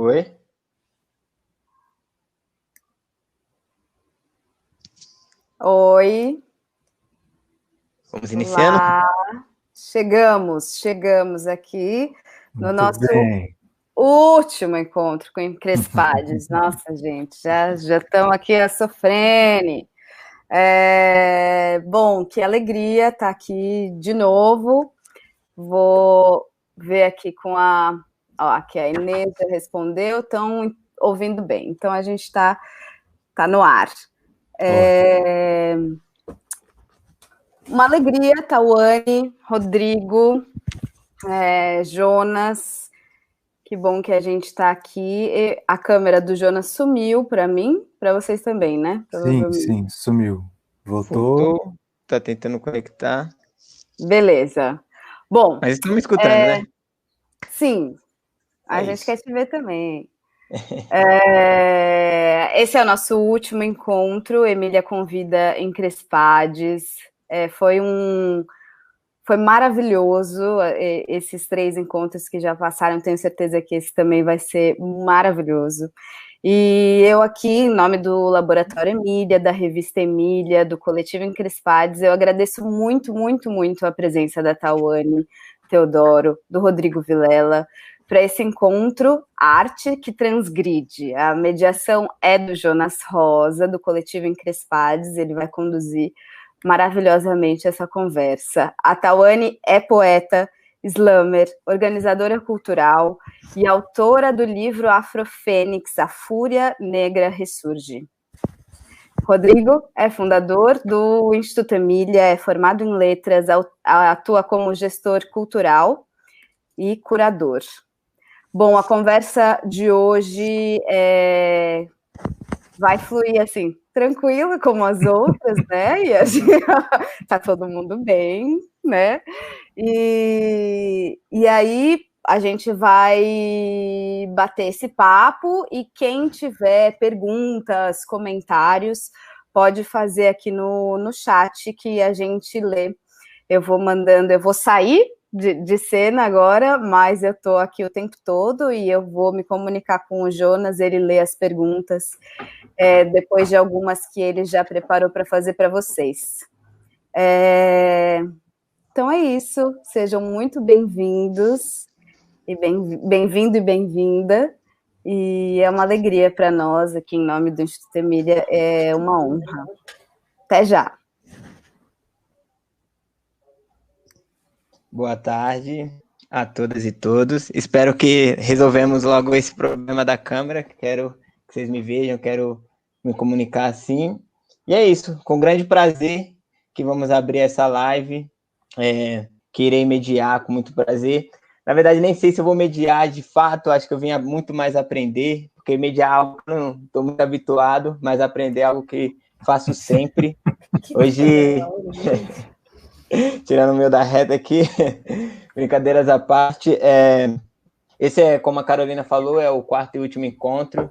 Oi? Oi. Vamos iniciando? Olá. Chegamos aqui no Muito nosso bem. último encontro com Encrespades. Nossa, gente, já estamos aqui a sofrendo. Bom, que alegria estar aqui de novo. Vou ver aqui com a... Ó, aqui a Inês já respondeu, estão ouvindo bem. Então, a gente está no ar. Uma alegria, Tawane, Rodrigo, Jonas, que bom que a gente está aqui. A câmera do Jonas sumiu para mim, para vocês também, né? Sim, sumiu. Voltou. Voltou, tá tentando conectar. Beleza. Bom. Mas estão me escutando, né? Sim, a É gente isso. quer te ver também. Esse é o nosso último encontro. Emília convida Encrespades. Foi maravilhoso esses 3 encontros que já passaram. Tenho certeza que esse também vai ser maravilhoso. E eu aqui, em nome do Laboratório Emília, da Revista Emília, do Coletivo Encrespades, eu agradeço muito, muito, muito a presença da Tawane Teodoro, do Rodrigo Vilela, para esse encontro Arte que Transgride. A mediação é do Jonas Rosa, do Coletivo Encrespades, ele vai conduzir maravilhosamente essa conversa. A Tawane é poeta, slammer, organizadora cultural e autora do livro Afrofênix, A Fúria Negra Ressurge. Rodrigo é fundador do Instituto Emília, é formado em letras, atua como gestor cultural e curador. Bom, a conversa de hoje vai fluir assim, tranquilo como as outras, né? E assim, tá todo mundo bem, né? E aí a gente vai bater esse papo e quem tiver perguntas, comentários, pode fazer aqui no chat que a gente lê. Eu vou sair de cena agora, mas eu estou aqui o tempo todo e eu vou me comunicar com o Jonas, ele lê as perguntas depois de algumas que ele já preparou para fazer para vocês. Então é isso, sejam muito bem-vindos, e bem-vindo e bem-vinda, e é uma alegria para nós aqui em nome do Instituto Emília, é uma honra. Até já. Boa tarde a todas e todos. Espero que resolvemos logo esse problema da câmera. Quero que vocês me vejam, quero me comunicar assim. E é isso, com grande prazer que vamos abrir essa live, que irei mediar com muito prazer. Na verdade, nem sei se eu vou mediar de fato, acho que eu vinha muito mais aprender, porque mediar é algo que eu não estou muito habituado, mas aprender é algo que faço sempre. Hoje... Tirando o meu da reta aqui, brincadeiras à parte, esse como a Carolina falou, é o 4º e último encontro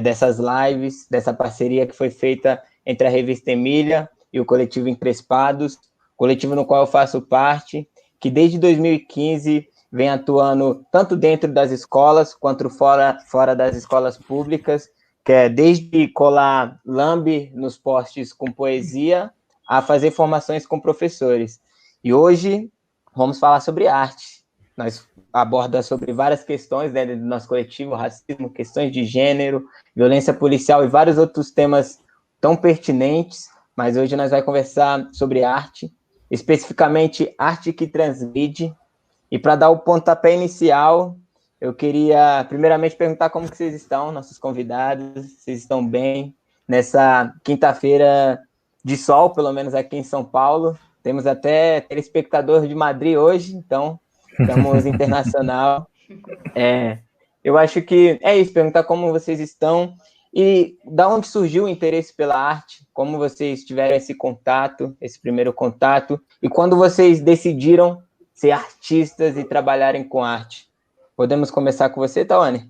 dessas lives, dessa parceria que foi feita entre a Revista Emília e o Coletivo Encrespados, coletivo no qual eu faço parte, que desde 2015 vem atuando tanto dentro das escolas quanto fora das escolas públicas, que é desde colar lambe nos postes com poesia, a fazer formações com professores. E hoje vamos falar sobre arte. Nós abordamos sobre várias questões dentro do nosso coletivo, racismo, questões de gênero, violência policial e vários outros temas tão pertinentes, mas hoje nós vamos conversar sobre arte, especificamente arte que transgride. E para dar o pontapé inicial, eu queria primeiramente perguntar como que vocês estão, nossos convidados, vocês estão bem nessa quinta-feira de sol, pelo menos aqui em São Paulo. Temos até telespectador de Madrid hoje, então estamos internacional. Eu acho que é isso, perguntar como vocês estão e da onde surgiu o interesse pela arte, como vocês tiveram esse contato, esse primeiro contato, e quando vocês decidiram ser artistas e trabalharem com arte. Podemos começar com você, Tawane?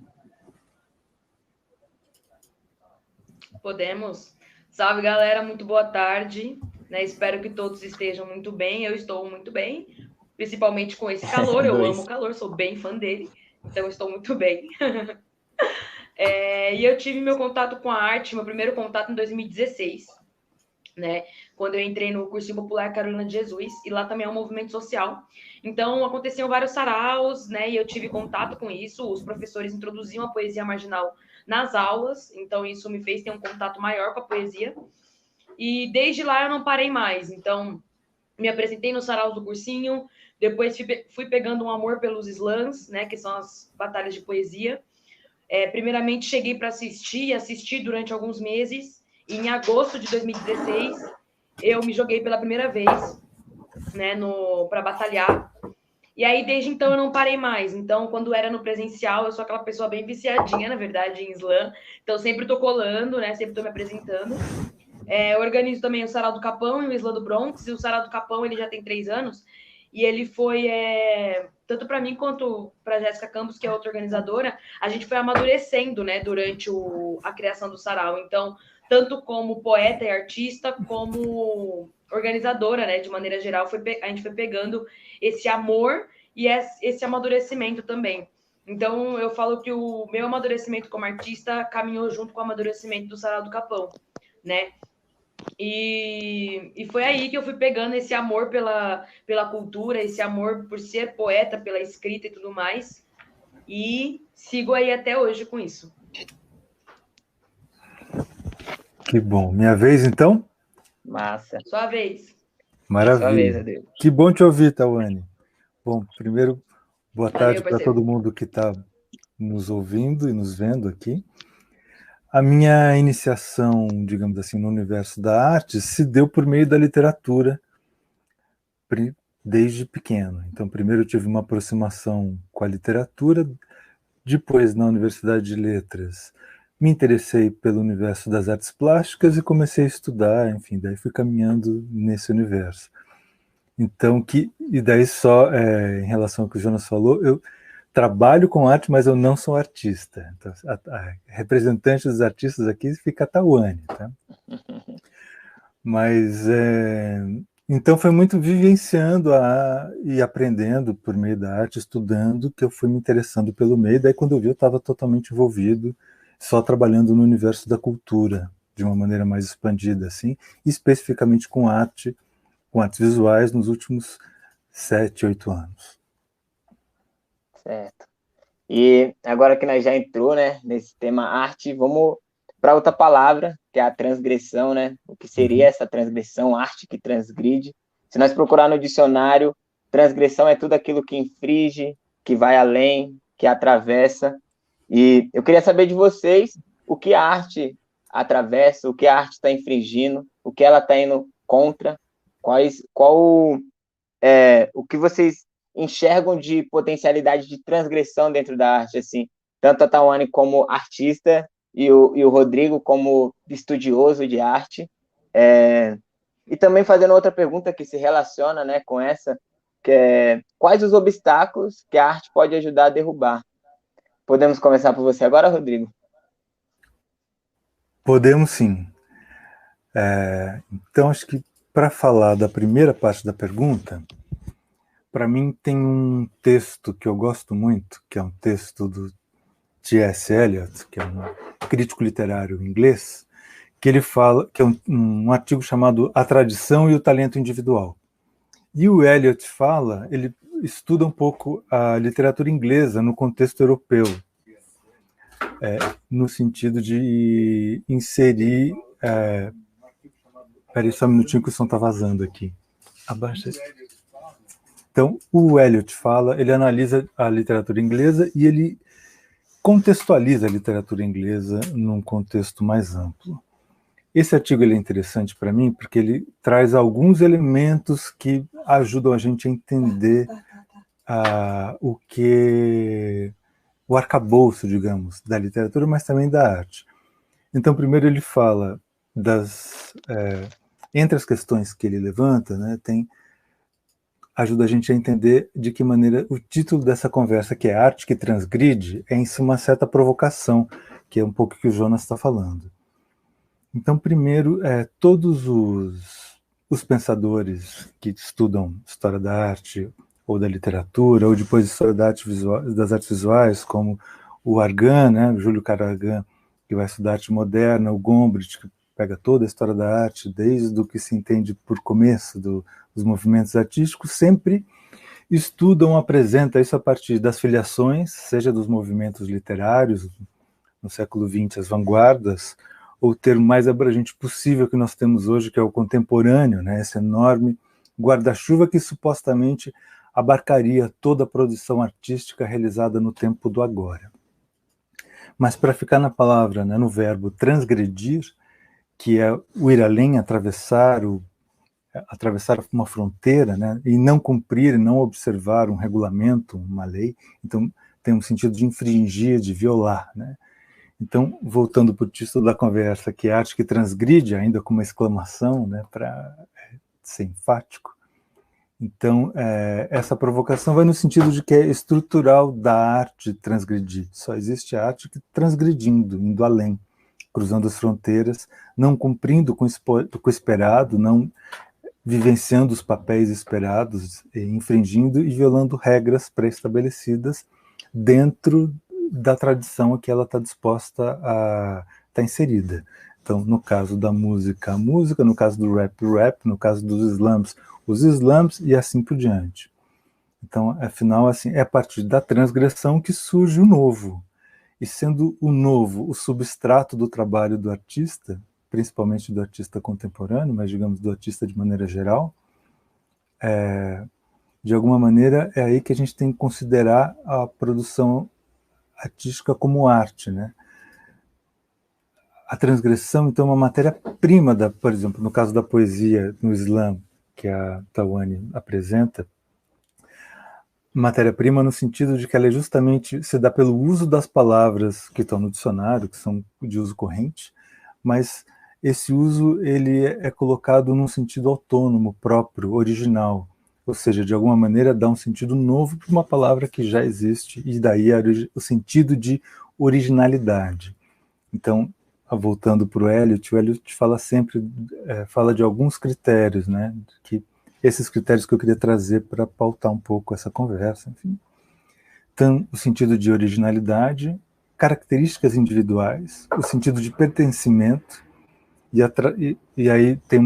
Podemos. Salve, galera, muito boa tarde, né? Espero que todos estejam muito bem. Eu estou muito bem, principalmente com esse calor. Eu amo o calor, sou bem fã dele, então estou muito bem. E eu tive meu contato com a arte, meu primeiro contato em 2016, né? Quando eu entrei no Cursinho Popular Carolina de Jesus, e lá também é um movimento social. Então, aconteciam vários saraus, né? E eu tive contato com isso. Os professores introduziam a poesia marginal nas aulas, então isso me fez ter um contato maior com a poesia. E desde lá eu não parei mais. Então, me apresentei nos saraus do cursinho, depois fui pegando um amor pelos slams, né? Que são as batalhas de poesia. Primeiramente, cheguei para assisti durante alguns meses. E em agosto de 2016, eu me joguei pela primeira vez, né, para batalhar. E aí, desde então, eu não parei mais. Então, quando era no presencial, eu sou aquela pessoa bem viciadinha, na verdade, em slam. Então, sempre tô colando, né? Sempre tô me apresentando. Eu organizo também o Sarau do Capão e o Slam do Bronx. E o Sarau do Capão, ele já tem 3 anos. E ele foi, tanto para mim quanto para a Jéssica Campos, que é outra organizadora, a gente foi amadurecendo, né, durante a criação do Sarau. Então, tanto como poeta e artista, como organizadora, né, de maneira geral, a gente foi pegando esse amor e esse amadurecimento também. Então, eu falo que o meu amadurecimento como artista caminhou junto com o amadurecimento do Sarau do Capão, né? E foi aí que eu fui pegando esse amor pela cultura, esse amor por ser poeta, pela escrita e tudo mais. E sigo aí até hoje com isso. Que bom. Minha vez, então? Massa. Sua vez. Maravilha. Sua vez, Adeus. Que bom te ouvir, Tawane. Bom, primeiro, boa tarde para parceiro. todo mundo que está nos ouvindo e nos vendo aqui. A minha iniciação, digamos assim, no universo da arte se deu por meio da literatura desde pequeno. Então, primeiro eu tive uma aproximação com a literatura, depois na Universidade de Letras me interessei pelo universo das artes plásticas e comecei a estudar, enfim, daí fui caminhando nesse universo. Então, e daí só em relação ao que o Jonas falou, eu trabalho com arte, mas eu não sou artista. Então, a representante dos artistas aqui fica a Tawane, tá? Mas, então foi muito vivenciando e aprendendo por meio da arte, estudando, que eu fui me interessando pelo meio. Daí, quando eu vi, eu estava totalmente envolvido, só trabalhando no universo da cultura, de uma maneira mais expandida, assim, especificamente com arte, com artes visuais, nos últimos 7, 8 anos. Certo. E agora que nós já entrou, né, nesse tema arte, vamos para outra palavra, que é a transgressão, né? O que seria essa transgressão, arte que transgride? Se nós procurar no dicionário, transgressão é tudo aquilo que infringe, que vai além, que atravessa. E eu queria saber de vocês o que a arte atravessa, o que a arte está infringindo, o que ela está indo contra, o que vocês enxergam de potencialidade de transgressão dentro da arte, assim, tanto a Tawane como artista e o Rodrigo como estudioso de arte. E também fazendo outra pergunta que se relaciona, né, com essa, que é quais os obstáculos que a arte pode ajudar a derrubar? Podemos começar por você agora, Rodrigo? Podemos sim. Então, acho que para falar da primeira parte da pergunta, para mim tem um texto que eu gosto muito, que é um texto do T.S. Eliot, que é um crítico literário inglês, que ele fala, que é um artigo chamado A Tradição e o Talento Individual. E o Eliot fala, ele estuda um pouco a literatura inglesa no contexto europeu, no sentido de inserir... Peraí só um minutinho que o som está vazando aqui. Abaixa isso. Então, o Eliot fala, ele analisa a literatura inglesa e ele contextualiza a literatura inglesa num contexto mais amplo. Esse artigo ele é interessante para mim porque ele traz alguns elementos que ajudam a gente a entender o arcabouço, digamos, da literatura, mas também da arte. Então, primeiro ele fala entre as questões que ele levanta, né, ajuda a gente a entender de que maneira o título dessa conversa, que é Arte que Transgride, é em si uma certa provocação, que é um pouco o que o Jonas está falando. Então, primeiro, todos os pensadores que estudam história da arte, ou da literatura, ou depois história das artes visuais, como o Argan, né, o Júlio Caro Argan, que vai estudar arte moderna, o Gombrich, que pega toda a história da arte, desde o que se entende por começo dos movimentos artísticos, sempre estudam, apresentam isso a partir das filiações, seja dos movimentos literários, no século XX, as vanguardas, ou o termo mais abrangente possível que nós temos hoje, que é o contemporâneo, né, esse enorme guarda-chuva que supostamente abarcaria toda a produção artística realizada no tempo do agora. Mas para ficar na palavra, né, no verbo transgredir, que é o ir além, atravessar uma fronteira, né, e não cumprir, não observar um regulamento, uma lei, então tem um sentido de infringir, de violar, né. Então, voltando para o título da conversa, que é arte que transgride, ainda com uma exclamação, né, para ser enfático. Então, essa provocação vai no sentido de que é estrutural da arte transgredir. Só existe arte que transgredindo, indo além, cruzando as fronteiras, não cumprindo com o esperado, não vivenciando os papéis esperados, infringindo e violando regras pré-estabelecidas dentro da tradição a que ela está disposta a estar inserida. Então, no caso da música, a música, no caso do rap, o rap, no caso dos slams, os slams e assim por diante. Então, afinal, assim, é a partir da transgressão que surge o novo. E sendo o novo o substrato do trabalho do artista, principalmente do artista contemporâneo, mas digamos do artista de maneira geral, de alguma maneira é aí que a gente tem que considerar a produção artística como arte, né? A transgressão, então, é uma matéria-prima, por exemplo, no caso da poesia no Islã, que a Tawani apresenta, matéria-prima no sentido de que ela justamente se dá pelo uso das palavras que estão no dicionário, que são de uso corrente, mas esse uso ele é colocado num sentido autônomo, próprio, original, ou seja, de alguma maneira dá um sentido novo para uma palavra que já existe, e daí o sentido de originalidade. Então, voltando para o Eliot fala sempre, fala de alguns critérios, né, que esses critérios que eu queria trazer para pautar um pouco essa conversa, enfim. Então, o sentido de originalidade, características individuais, o sentido de pertencimento, e aí tem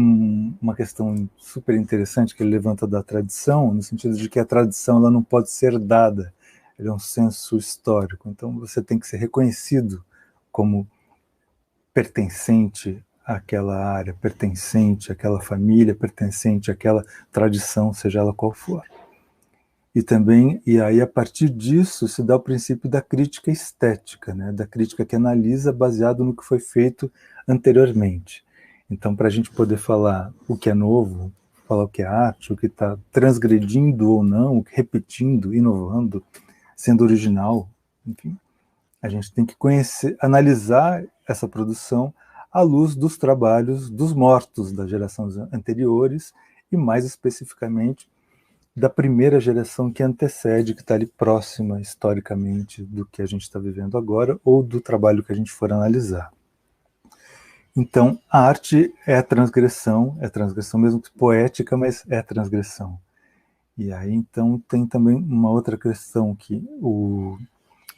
uma questão super interessante que ele levanta da tradição, no sentido de que a tradição ela não pode ser dada, ela é um senso histórico, então você tem que ser reconhecido como pertencente àquela área, pertencente àquela família, pertencente àquela tradição, seja ela qual for. E aí a partir disso se dá o princípio da crítica estética, né, da crítica que analisa baseado no que foi feito anteriormente. Então, para a gente poder falar o que é novo, falar o que é arte, o que está transgredindo ou não, repetindo, inovando, sendo original, enfim, a gente tem que conhecer, analisar essa produção à luz dos trabalhos dos mortos das gerações anteriores e, mais especificamente, da primeira geração que antecede, que está ali próxima historicamente do que a gente está vivendo agora ou do trabalho que a gente for analisar. Então, a arte é transgressão mesmo que poética, mas é transgressão. E aí, então, tem também uma outra questão que o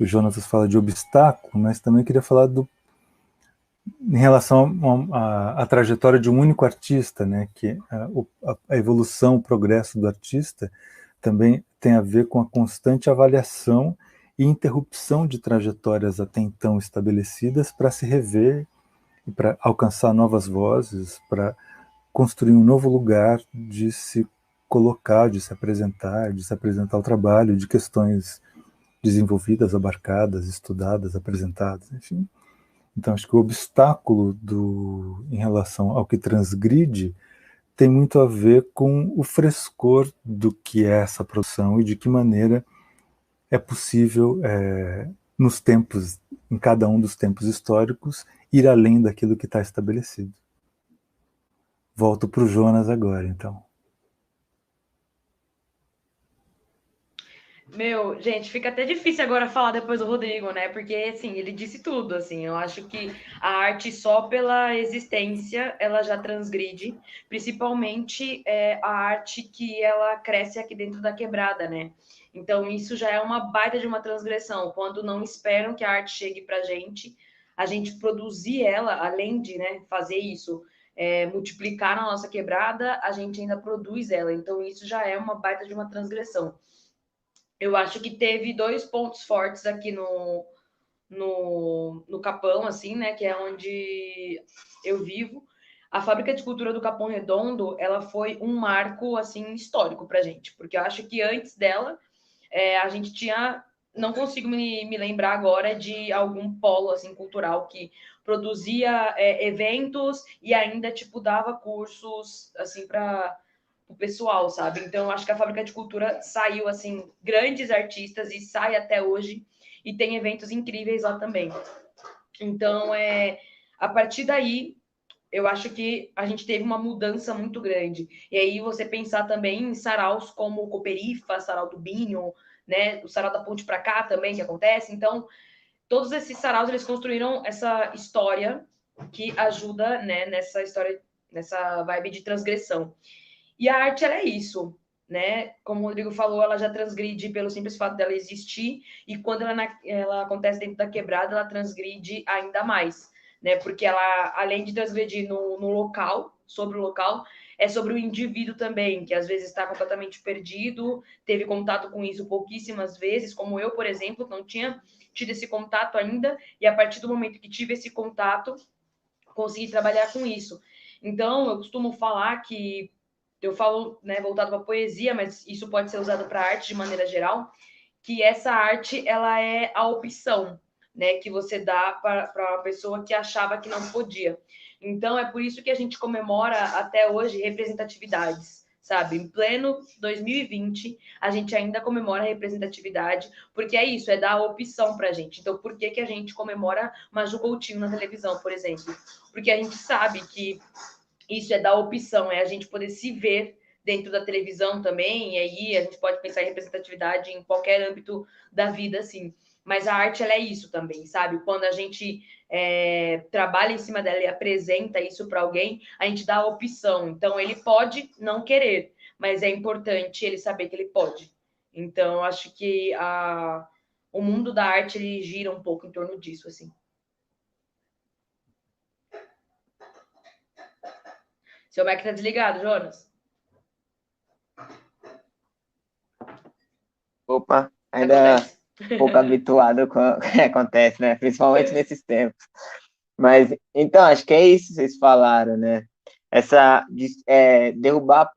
Jonatas fala de obstáculo, mas também queria falar em relação à trajetória de um único artista, né, que a evolução, o progresso do artista também tem a ver com a constante avaliação e interrupção de trajetórias até então estabelecidas para se rever e para alcançar novas vozes, para construir um novo lugar de se colocar, de se apresentar ao trabalho, de questões desenvolvidas, abarcadas, estudadas, apresentadas, enfim. Então, acho que o obstáculo em relação ao que transgride tem muito a ver com o frescor do que é essa produção e de que maneira é possível, nos tempos, em cada um dos tempos históricos, ir além daquilo que está estabelecido. Volto para o Jonas agora, então. Meu, gente, fica até difícil agora falar depois do Rodrigo, né? Porque, assim, ele disse tudo, assim. Eu acho que a arte, só pela existência, ela já transgride. Principalmente a arte que ela cresce aqui dentro da quebrada, né? Então, isso já é uma baita de uma transgressão. Quando não esperam que a arte chegue pra gente, a gente produzir ela, além de, né, fazer isso, multiplicar na nossa quebrada, a gente ainda produz ela. Então, isso já é uma baita de uma transgressão. Eu acho que teve dois pontos fortes aqui no Capão, assim, né? Que é onde eu vivo. A Fábrica de Cultura do Capão Redondo, ela foi um marco, assim, histórico pra gente. Porque eu acho que antes dela, a gente tinha... Não consigo me lembrar agora de algum polo, assim, cultural que produzia eventos e ainda, tipo, dava cursos, assim, para o pessoal, sabe? Então, eu acho que a Fábrica de Cultura saiu, assim, grandes artistas e sai até hoje e tem eventos incríveis lá também. Então, a partir daí, eu acho que a gente teve uma mudança muito grande. E aí você pensar também em saraus como o Cooperifa, Sarau do Binho, né? O Sarau da Ponte para cá também que acontece. Então, todos esses saraus eles construíram essa história que ajuda, né, nessa história, nessa vibe de transgressão. E a arte, ela é isso, né? Como o Rodrigo falou, ela já transgride pelo simples fato dela existir, e quando ela acontece dentro da quebrada, ela transgride ainda mais, né? Porque ela, além de transgredir no local, sobre o local, é sobre o indivíduo também, que às vezes está completamente perdido, teve contato com isso pouquíssimas vezes, como eu, por exemplo, não tinha tido esse contato ainda, e a partir do momento que tive esse contato, consegui trabalhar com isso. Então, eu costumo falar que eu falo, né, voltado para poesia, mas isso pode ser usado para arte de maneira geral, que essa arte ela é a opção, né, que você dá para uma pessoa que achava que não podia. Então é por isso que a gente comemora até hoje representatividades, sabe? Em pleno 2020, a gente ainda comemora a representatividade, porque é isso, é dar a opção para a gente. Então, por que a gente comemora Maju Coutinho na televisão, por exemplo? Porque a gente sabe que isso é dar opção, é a gente poder se ver dentro da televisão também, e aí a gente pode pensar em representatividade em qualquer âmbito da vida, assim. Mas a arte, ela é isso também, sabe? Quando a gente trabalha em cima dela e apresenta isso para alguém, a gente dá a opção. Então, ele pode não querer, mas é importante ele saber que ele pode. Então, acho que o mundo da arte, ele gira um pouco em torno disso, assim. Seu mic tá desligado, Jonas. Opa, ainda pouco habituado com o que acontece, né? Principalmente nesses tempos. Mas, então, acho que é isso que vocês falaram, né? Derrubar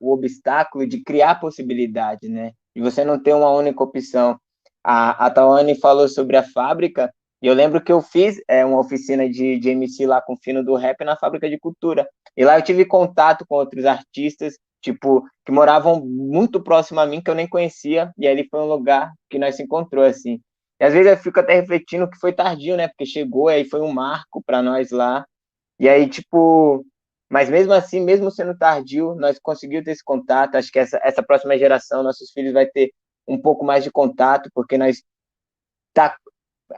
o obstáculo de criar possibilidade, né? De você não ter uma única opção. A Tawane falou sobre a fábrica, e eu lembro que eu fiz uma oficina de MC lá com o Fino do Rap na Fábrica de Cultura. E lá eu tive contato com outros artistas, tipo, que moravam muito próximo a mim, que eu nem conhecia, e ali foi um lugar que nós se encontrou, assim. E às vezes eu fico até refletindo que foi tardio, né? Porque chegou, aí foi um marco para nós lá. E aí, tipo, mas mesmo assim, mesmo sendo tardio, nós conseguimos ter esse contato. Acho que essa próxima geração, nossos filhos, vai ter um pouco mais de contato, porque nós tá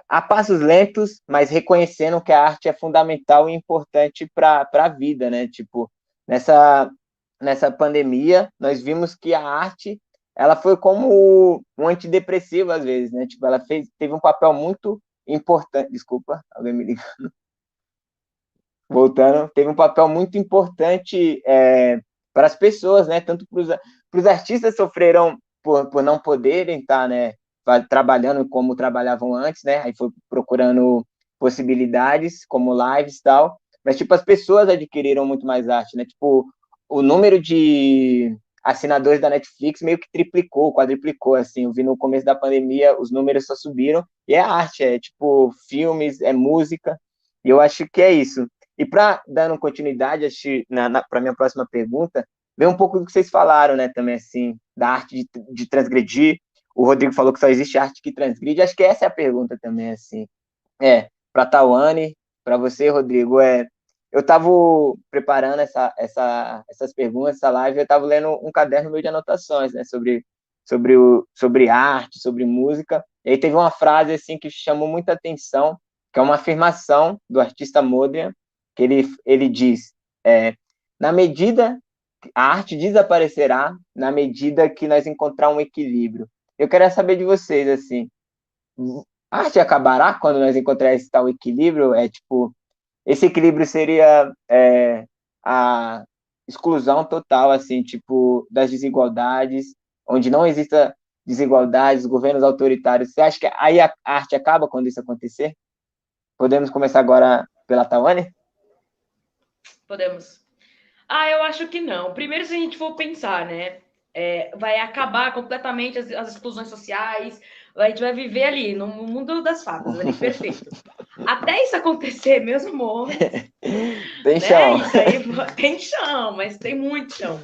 a passos lentos, mas reconhecendo que a arte é fundamental e importante para a vida, né? Tipo, nessa pandemia, nós vimos que a arte ela foi como um antidepressivo às vezes, né? Tipo, teve um papel muito importante. Desculpa, alguém me liga. Voltando, teve um papel muito importante para as pessoas, né? Tanto para os artistas sofreram por não poderem estar, né, trabalhando como trabalhavam antes, né? Aí foi procurando possibilidades como lives e tal, mas tipo as pessoas adquiriram muito mais arte, né? Tipo o número de assinadores da Netflix meio que triplicou, quadriplicou, assim. Eu vi no começo da pandemia os números só subiram e é arte, é tipo filmes, é música. E eu acho que é isso. E para dando continuidade para minha próxima pergunta, vem um pouco do que vocês falaram, né, também assim, da arte de transgredir. O Rodrigo falou que só existe arte que transgride. Acho que essa é a pergunta também, assim. Para Tawane, para você, Rodrigo, eu estava preparando essas perguntas, essa live, eu estava lendo um caderno meu de anotações, né, sobre sobre arte, sobre música. E aí teve uma frase assim que chamou muita atenção, que é uma afirmação do artista Modrian, que ele diz, na medida, a arte desaparecerá na medida que nós encontrar um equilíbrio. Eu quero saber de vocês, assim, a arte acabará quando nós encontrar esse tal equilíbrio? Tipo, esse equilíbrio seria a exclusão total, assim, tipo, das desigualdades, onde não exista desigualdades, governos autoritários. Você acha que aí a arte acaba quando isso acontecer? Podemos começar agora pela Tawane? Podemos. Eu acho que não. Primeiro, se a gente for pensar, né? Vai acabar completamente as exclusões sociais, a gente vai viver ali no mundo das fadas, ali, perfeito. Até isso acontecer, meus amores, tem chão. Isso aí tem chão, mas tem muito chão.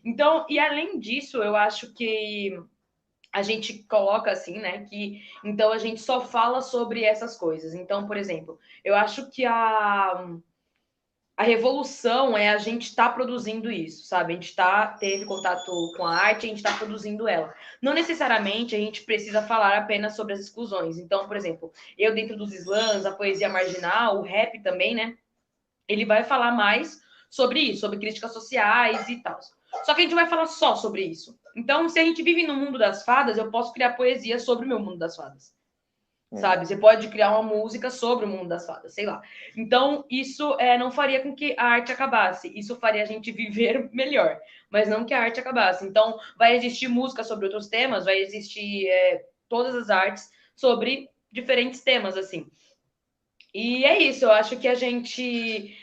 Então, e além disso, eu acho que a gente coloca assim, né, que então a gente só fala sobre essas coisas. Então, por exemplo, eu acho que a revolução é a gente estar produzindo isso, sabe? A gente teve contato com a arte, a gente está produzindo ela. Não necessariamente a gente precisa falar apenas sobre as exclusões. Então, por exemplo, eu dentro dos slams, a poesia marginal, o rap também, né? Ele vai falar mais sobre isso, sobre críticas sociais e tal. Só que a gente vai falar só sobre isso. Então, se a gente vive no mundo das fadas, eu posso criar poesia sobre o meu mundo das fadas. Sabe? Você pode criar uma música sobre o mundo das fadas, sei lá. Então, isso não faria com que a arte acabasse. Isso faria a gente viver melhor, mas não que a arte acabasse. Então, vai existir música sobre outros temas, vai existir todas as artes sobre diferentes temas, assim. E é isso, eu acho que a gente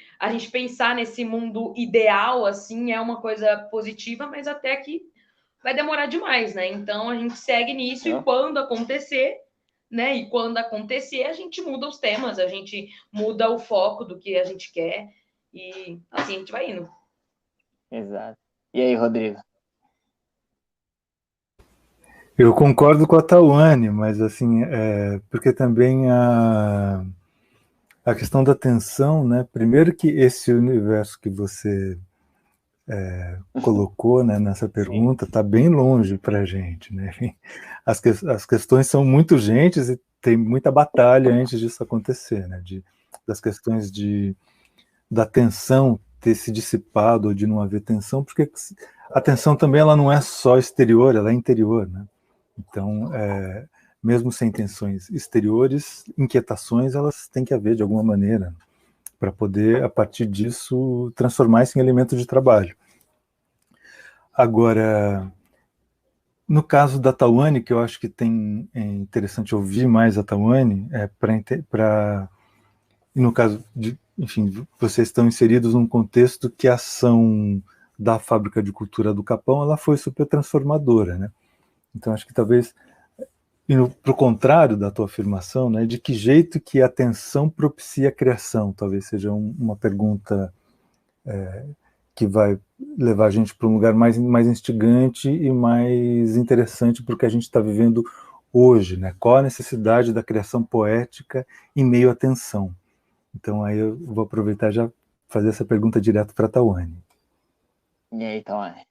pensar nesse mundo ideal, assim, é uma coisa positiva, mas até que vai demorar demais, né? Então, a gente segue nisso e quando acontecer, né? E quando acontecer, a gente muda os temas, a gente muda o foco do que a gente quer e assim a gente vai indo. Exato. E aí, Rodrigo? Eu concordo com a Tawane, mas assim, porque também a questão da tensão, né? Primeiro que esse universo que você colocou, né, nessa pergunta está bem longe para a gente, né? As questões são muito urgentes e tem muita batalha antes disso acontecer, né? Das questões da tensão ter se dissipado ou de não haver tensão, porque a tensão também ela não é só exterior, ela é interior, né? Então, mesmo sem tensões exteriores, inquietações elas têm que haver de alguma maneira para poder, a partir disso, transformar isso em elemento de trabalho. Agora, no caso da Tawane, que eu acho que é interessante ouvir mais a Tawane, no caso de, enfim, vocês estão inseridos num contexto que a ação da Fábrica de Cultura do Capão ela foi super transformadora, né? Então acho que talvez, para o contrário da tua afirmação, né, de que jeito que a tensão propicia a criação, talvez seja uma pergunta que vai levar a gente para um lugar mais instigante e mais interessante para o que a gente está vivendo hoje, né? Qual a necessidade da criação poética em meio à tensão? Então aí eu vou aproveitar e já fazer essa pergunta direto para a Tawane. E aí, Tawane?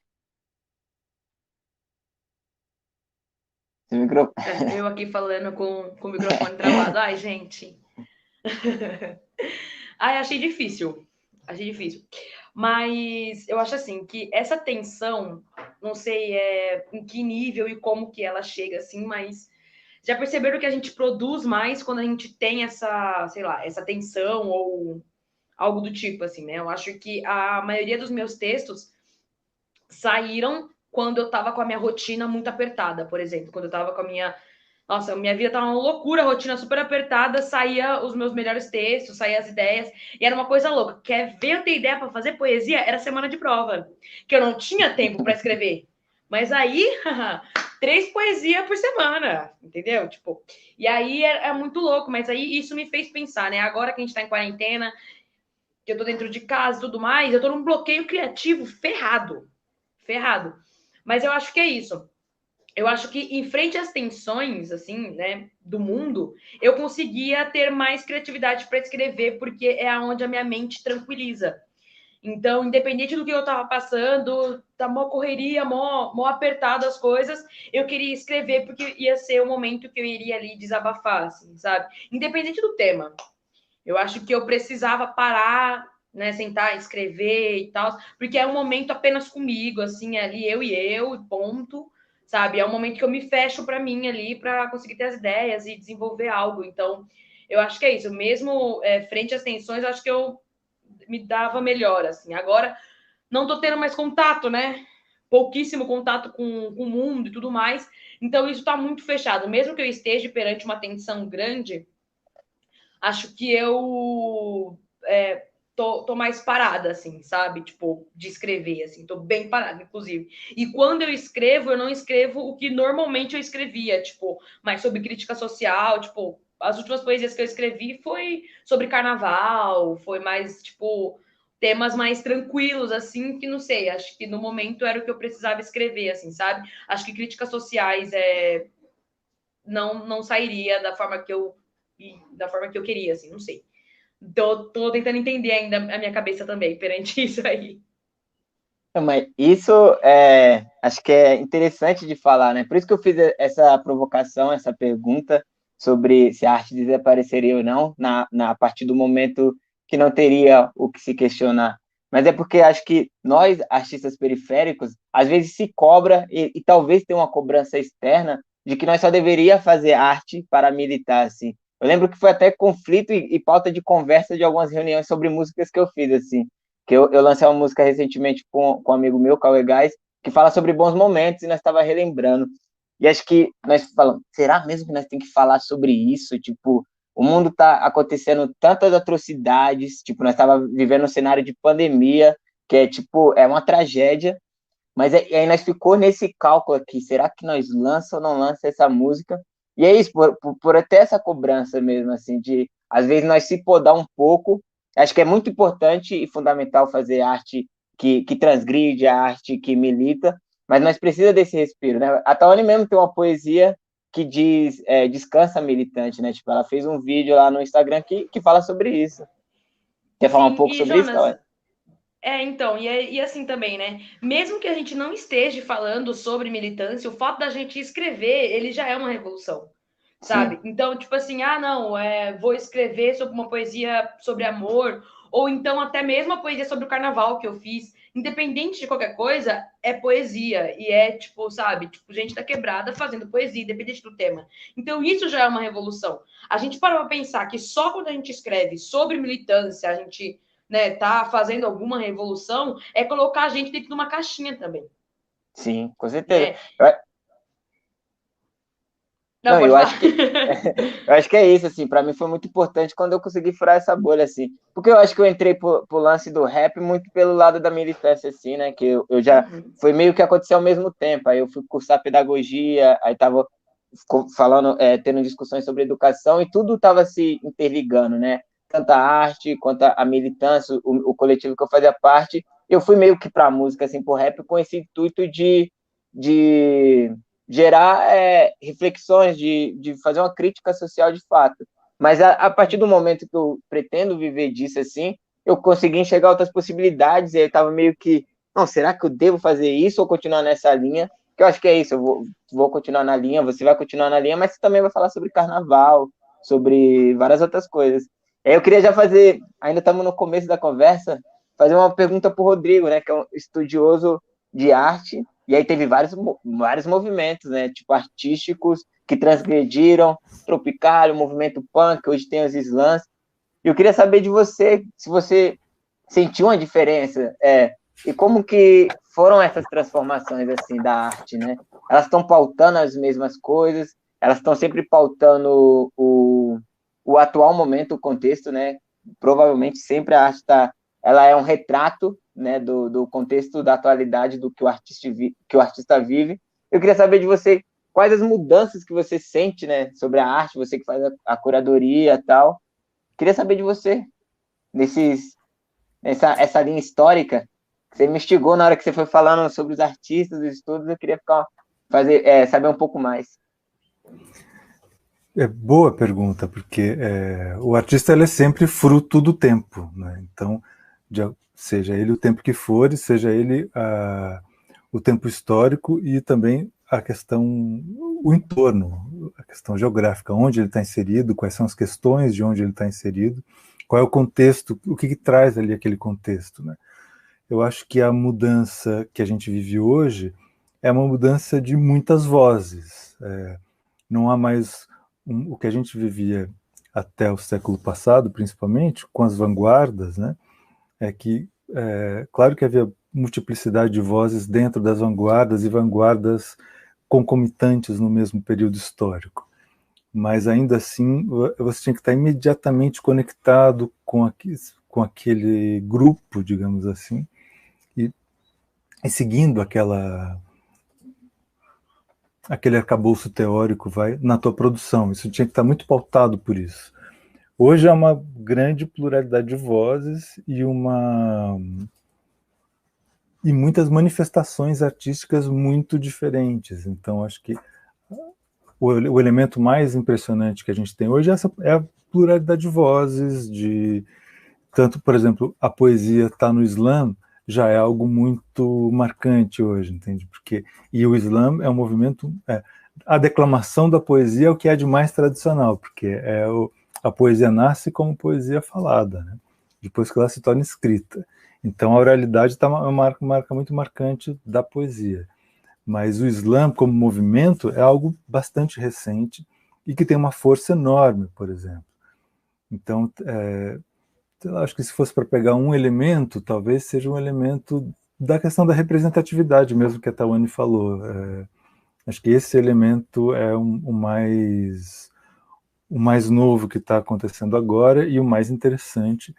Eu aqui falando com o microfone travado. Ai, gente. Achei difícil. Mas eu acho assim que essa tensão, não sei em que nível e como que ela chega assim, mas já perceberam que a gente produz mais quando a gente tem essa, sei lá, essa tensão ou algo do tipo assim, né? Eu acho que a maioria dos meus textos saíram quando eu tava com a minha rotina muito apertada, por exemplo, quando eu tava com a minha minha vida tava uma loucura, rotina super apertada, saía os meus melhores textos, saía as ideias, e era uma coisa louca. Quer ver eu ter ideia para fazer poesia? Era semana de prova, que eu não tinha tempo para escrever. Mas aí, 3 poesias por semana, entendeu? Tipo, e aí é muito louco, mas aí isso me fez pensar, né? Agora que a gente tá em quarentena, que eu tô dentro de casa e tudo mais, eu tô num bloqueio criativo ferrado. Mas eu acho que é isso. Eu acho que em frente às tensões, assim, né, do mundo, eu conseguia ter mais criatividade para escrever, porque é aonde a minha mente tranquiliza. Então, independente do que eu estava passando, tá mó correria, mó apertado as coisas, eu queria escrever porque ia ser o momento que eu iria ali desabafar, assim, sabe? Independente do tema. Eu acho que eu precisava parar, né, sentar, escrever e tal, porque é um momento apenas comigo, assim, ali eu e eu, ponto, sabe? É um momento que eu me fecho para mim ali para conseguir ter as ideias e desenvolver algo. Então, eu acho que é isso. Mesmo frente às tensões, eu acho que eu me dava melhor, assim. Agora, não tô tendo mais contato, né? Pouquíssimo contato com o mundo e tudo mais. Então, isso tá muito fechado. Mesmo que eu esteja perante uma tensão grande, acho que eu tô mais parada, assim, sabe? Tipo, de escrever, assim. Tô bem parada, inclusive. E quando eu escrevo, eu não escrevo o que normalmente eu escrevia, tipo, mais sobre crítica social, tipo, as últimas poesias que eu escrevi foi sobre carnaval, foi mais, tipo, temas mais tranquilos, assim, que não sei, acho que no momento era o que eu precisava escrever, assim, sabe? Acho que críticas sociais não sairia da forma que eu queria, assim, não sei. Tô tentando entender ainda a minha cabeça também perante isso aí. Mas isso acho que é interessante de falar, né? Por isso que eu fiz essa provocação, essa pergunta sobre se a arte desapareceria ou não, a partir do momento que não teria o que se questionar. Mas é porque acho que nós, artistas periféricos, às vezes se cobra, e talvez tenha uma cobrança externa, de que nós só deveria fazer arte para militar, assim. Eu lembro que foi até conflito e pauta de conversa de algumas reuniões sobre músicas que eu fiz, assim que eu lancei uma música recentemente com um amigo meu, Cauê Gás, que fala sobre bons momentos e nós estava relembrando. E acho que nós falamos, será mesmo que nós temos que falar sobre isso? Tipo, o mundo está acontecendo tantas atrocidades, tipo, nós estava vivendo um cenário de pandemia, que é tipo, é uma tragédia, mas aí nós ficou nesse cálculo aqui, será que nós lança ou não lança essa música? E é isso, por até essa cobrança mesmo, assim, de às vezes nós se podar um pouco. Acho que é muito importante e fundamental fazer arte que transgride, a arte que milita, mas nós precisamos desse respiro, né? A Tawane mesmo tem uma poesia que diz descansa militante, né? Tipo, ela fez um vídeo lá no Instagram que fala sobre isso. Quer falar um Sim, pouco e sobre isso, Jonas, Tawane? então, e assim também, né? Mesmo que a gente não esteja falando sobre militância, o fato da gente escrever, ele já é uma revolução, Sim, sabe? Então, tipo assim, não, vou escrever sobre uma poesia sobre amor, ou então até mesmo a poesia sobre o carnaval que eu fiz. Independente de qualquer coisa, é poesia. E é, tipo, sabe? Tipo, gente da quebrada fazendo poesia, independente do tema. Então, isso já é uma revolução. A gente parou pra pensar que só quando a gente escreve sobre militância, a gente, né, tá fazendo alguma revolução, é colocar a gente dentro de uma caixinha também, sim, com certeza. né? Eu, Não, Não, pode eu falar. acho que eu acho que é isso, assim, para mim foi muito importante quando eu consegui furar essa bolha, assim, porque eu acho que eu entrei pro lance do rap muito pelo lado da militância, assim, né, que eu já, Uhum. foi meio que aconteceu ao mesmo tempo, aí eu fui cursar pedagogia, aí tava falando, tendo discussões sobre educação e tudo tava se interligando, né, tanto a arte quanto a militância, o coletivo que eu fazia parte, eu fui meio que pra música, assim, pro rap com esse intuito de gerar reflexões, de fazer uma crítica social de fato. Mas a partir do momento que eu pretendo viver disso assim, eu consegui enxergar outras possibilidades, e aí eu estava meio que, não, será que eu devo fazer isso ou continuar nessa linha? Que eu acho que é isso, eu vou continuar na linha, você vai continuar na linha, mas você também vai falar sobre carnaval, sobre várias outras coisas. Eu queria já fazer, ainda estamos no começo da conversa, fazer uma pergunta para o Rodrigo, né, que é um estudioso de arte, e aí teve vários movimentos, né? Tipo, artísticos que transgrediram, Tropicália, o movimento punk, hoje tem os slams. E eu queria saber de você, se você sentiu uma diferença, e como que foram essas transformações, assim, da arte, né? Elas estão pautando as mesmas coisas, elas estão sempre pautando o atual momento, o contexto, né? Provavelmente sempre a arte ela é um retrato, né, do contexto da atualidade do que o artista vive. Eu queria saber de você quais as mudanças que você sente, né, sobre a arte, você que faz a curadoria e tal. Queria saber de você essa linha histórica que você me instigou na hora que você foi falando sobre os artistas, os estudos. Eu queria saber um pouco mais. É boa pergunta, porque o artista ele é sempre fruto do tempo, né? Então, seja ele o tempo que for, seja ele o tempo histórico e também a questão, o entorno, a questão geográfica, onde ele está inserido, quais são as questões de onde ele está inserido, qual é o contexto, o que traz ali aquele contexto, né? Eu acho que a mudança que a gente vive hoje é uma mudança de muitas vozes. Não há mais o que a gente vivia até o século passado, principalmente, com as vanguardas, né? Claro que havia multiplicidade de vozes dentro das vanguardas e vanguardas concomitantes no mesmo período histórico, mas ainda assim você tinha que estar imediatamente conectado com aquele grupo, digamos assim, e seguindo aquele arcabouço teórico na tua produção. Isso tinha que estar muito pautado por isso. Hoje há uma grande pluralidade de vozes e muitas manifestações artísticas muito diferentes. Então, acho que o elemento mais impressionante que a gente tem hoje é a pluralidade de vozes, tanto, por exemplo, a poesia está no Islã, já é algo muito marcante hoje, entende? E o Islã é um movimento... a declamação da poesia é o que é de mais tradicional, porque a poesia nasce como poesia falada, né? Depois que ela se torna escrita. Então, a oralidade está uma marca muito marcante da poesia. Mas o Islã, como movimento, é algo bastante recente e que tem uma força enorme, por exemplo. Então, eu acho que se fosse para pegar um elemento, talvez seja um elemento da questão da representatividade mesmo que a Tawane falou. Acho que esse elemento é o mais novo que está acontecendo agora e o mais interessante,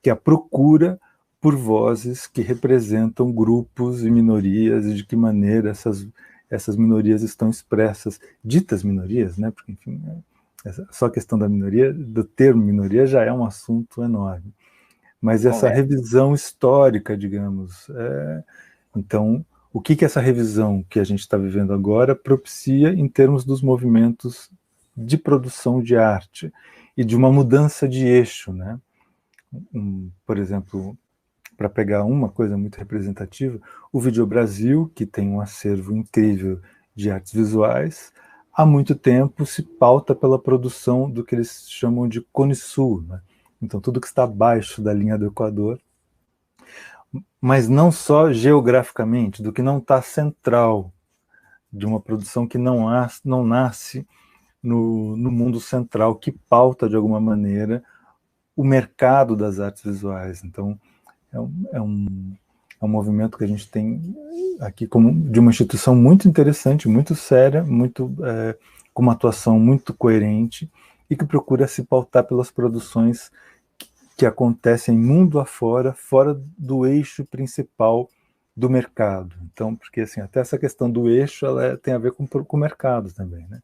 que é a procura por vozes que representam grupos e minorias e de que maneira essas minorias estão expressas, ditas minorias, né? Porque, enfim, só a questão da minoria, do termo minoria, já é um assunto enorme. Mas essa revisão histórica, digamos, então, o que essa revisão que a gente está vivendo agora propicia em termos dos movimentos de produção de arte e de uma mudança de eixo, né? Por exemplo, para pegar uma coisa muito representativa, o Vídeo Brasil, que tem um acervo incrível de artes visuais, há muito tempo se pauta pela produção do que eles chamam de Cone Sul, né? Então, tudo que está abaixo da linha do Equador, mas não só geograficamente, do que não está central, de uma produção que não nasce no mundo central, que pauta, de alguma maneira, o mercado das artes visuais. Então, é um movimento que a gente tem aqui como de uma instituição muito interessante, muito séria, com uma atuação muito coerente e que procura se pautar pelas produções que acontecem mundo afora, fora do eixo principal do mercado. Então, porque assim, até essa questão do eixo tem a ver com o mercado também, né?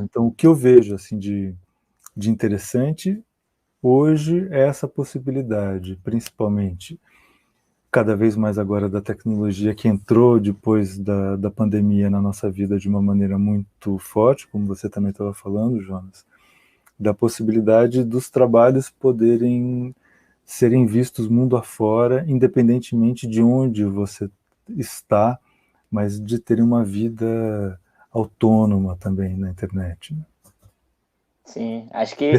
Então, o que eu vejo assim de interessante hoje é essa possibilidade, principalmente cada vez mais agora da tecnologia que entrou depois da pandemia na nossa vida de uma maneira muito forte, como você também estava falando, Jonas, da possibilidade dos trabalhos poderem serem vistos mundo afora, independentemente de onde você está, mas de terem uma vida autônoma também na internet. Né? Sim, acho que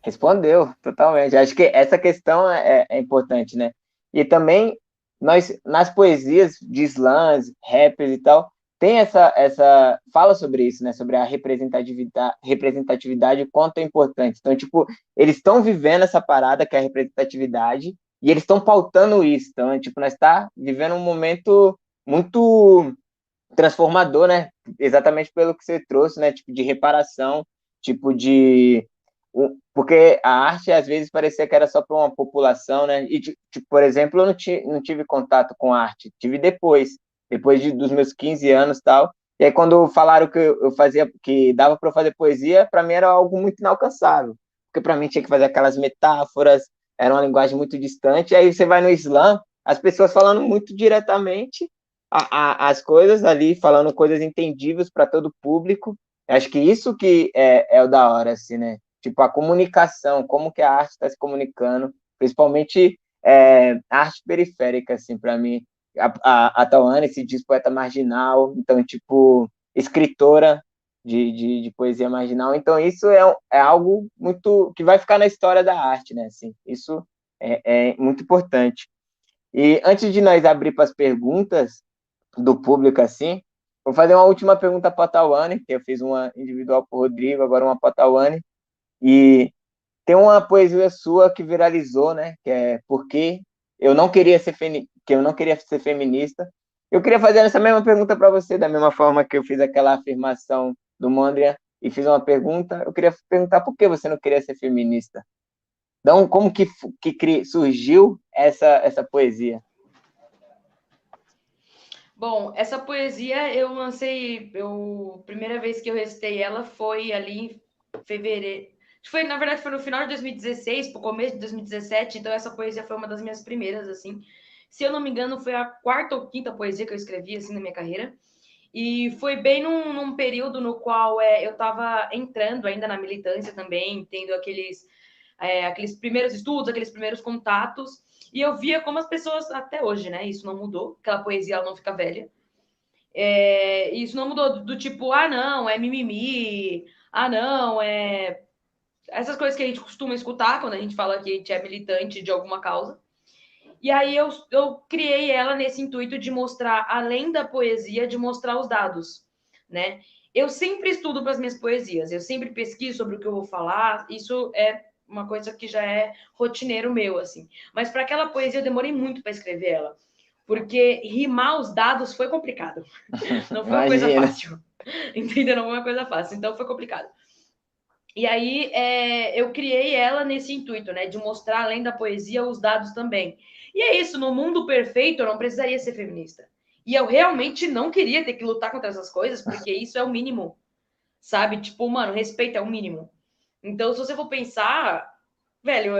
respondeu totalmente. Acho que essa questão é importante, né? E também nós nas poesias de slams, rappers e tal, tem essa fala sobre isso, né? Sobre a representatividade, o quanto é importante. Então, tipo, eles estão vivendo essa parada que é a representatividade e eles estão pautando isso. Então, tipo, nós está vivendo um momento muito transformador, né? Exatamente pelo que você trouxe, né? Tipo de reparação, tipo de porque a arte às vezes parecia que era só para uma população, né? E tipo, por exemplo, eu não tive contato com arte, tive depois dos meus 15 anos, tal. E aí quando falaram que eu fazia, que dava para fazer poesia, para mim era algo muito inalcançável, porque para mim tinha que fazer aquelas metáforas, era uma linguagem muito distante. E aí você vai no Islã, as pessoas falando muito diretamente as coisas ali, falando coisas entendíveis para todo o público. Eu acho que isso que é o da hora, assim, né? Tipo, a comunicação, como que a arte está se comunicando principalmente arte periférica, assim, para mim. A Tauane se diz poeta marginal, então, tipo, escritora de poesia marginal. Então, isso é algo muito que vai ficar na história da arte, né? Assim, isso é muito importante. E antes de nós abrir para as perguntas do público, assim, vou fazer uma última pergunta para a Tauane, que eu fiz uma individual para o Rodrigo, agora uma para a Tauane. E tem uma poesia sua que viralizou, né? Que é Porque eu não queria ser que eu não queria ser feminista. Eu queria fazer essa mesma pergunta para você, da mesma forma que eu fiz aquela afirmação do Mondrian e fiz uma pergunta. Eu queria perguntar por que você não queria ser feminista. Então, como que surgiu essa poesia? Bom, essa poesia eu lancei, primeira vez que eu recitei ela foi ali em fevereiro. Foi, na verdade, foi no final de 2016, pro começo de 2017, então essa poesia foi uma das minhas primeiras, assim. Se eu não me engano, foi a quarta ou quinta poesia que eu escrevi, assim, na minha carreira. E foi bem num período no qual eu estava entrando ainda na militância também, tendo aqueles primeiros estudos, aqueles primeiros contatos, e eu via como as pessoas, até hoje, né, isso não mudou, aquela poesia ela não fica velha, isso não mudou do tipo, ah, não, é mimimi, ah, não, essas coisas que a gente costuma escutar quando a gente fala que a gente é militante de alguma causa. E aí eu criei ela nesse intuito de mostrar, além da poesia, de mostrar os dados, né? Eu sempre estudo para as minhas poesias, eu sempre pesquiso sobre o que eu vou falar, isso é uma coisa que já é rotineiro meu, assim. Mas para aquela poesia eu demorei muito para escrever ela, porque rimar os dados foi complicado. Não foi uma coisa fácil. Entendeu? Não foi uma coisa fácil, então foi complicado. E aí eu criei ela nesse intuito, né? De mostrar, além da poesia, os dados também. E é isso, no mundo perfeito eu não precisaria ser feminista. E eu realmente não queria ter que lutar contra essas coisas, porque isso é o mínimo, sabe? Tipo, mano, respeito é o mínimo. Então, se você for pensar, velho,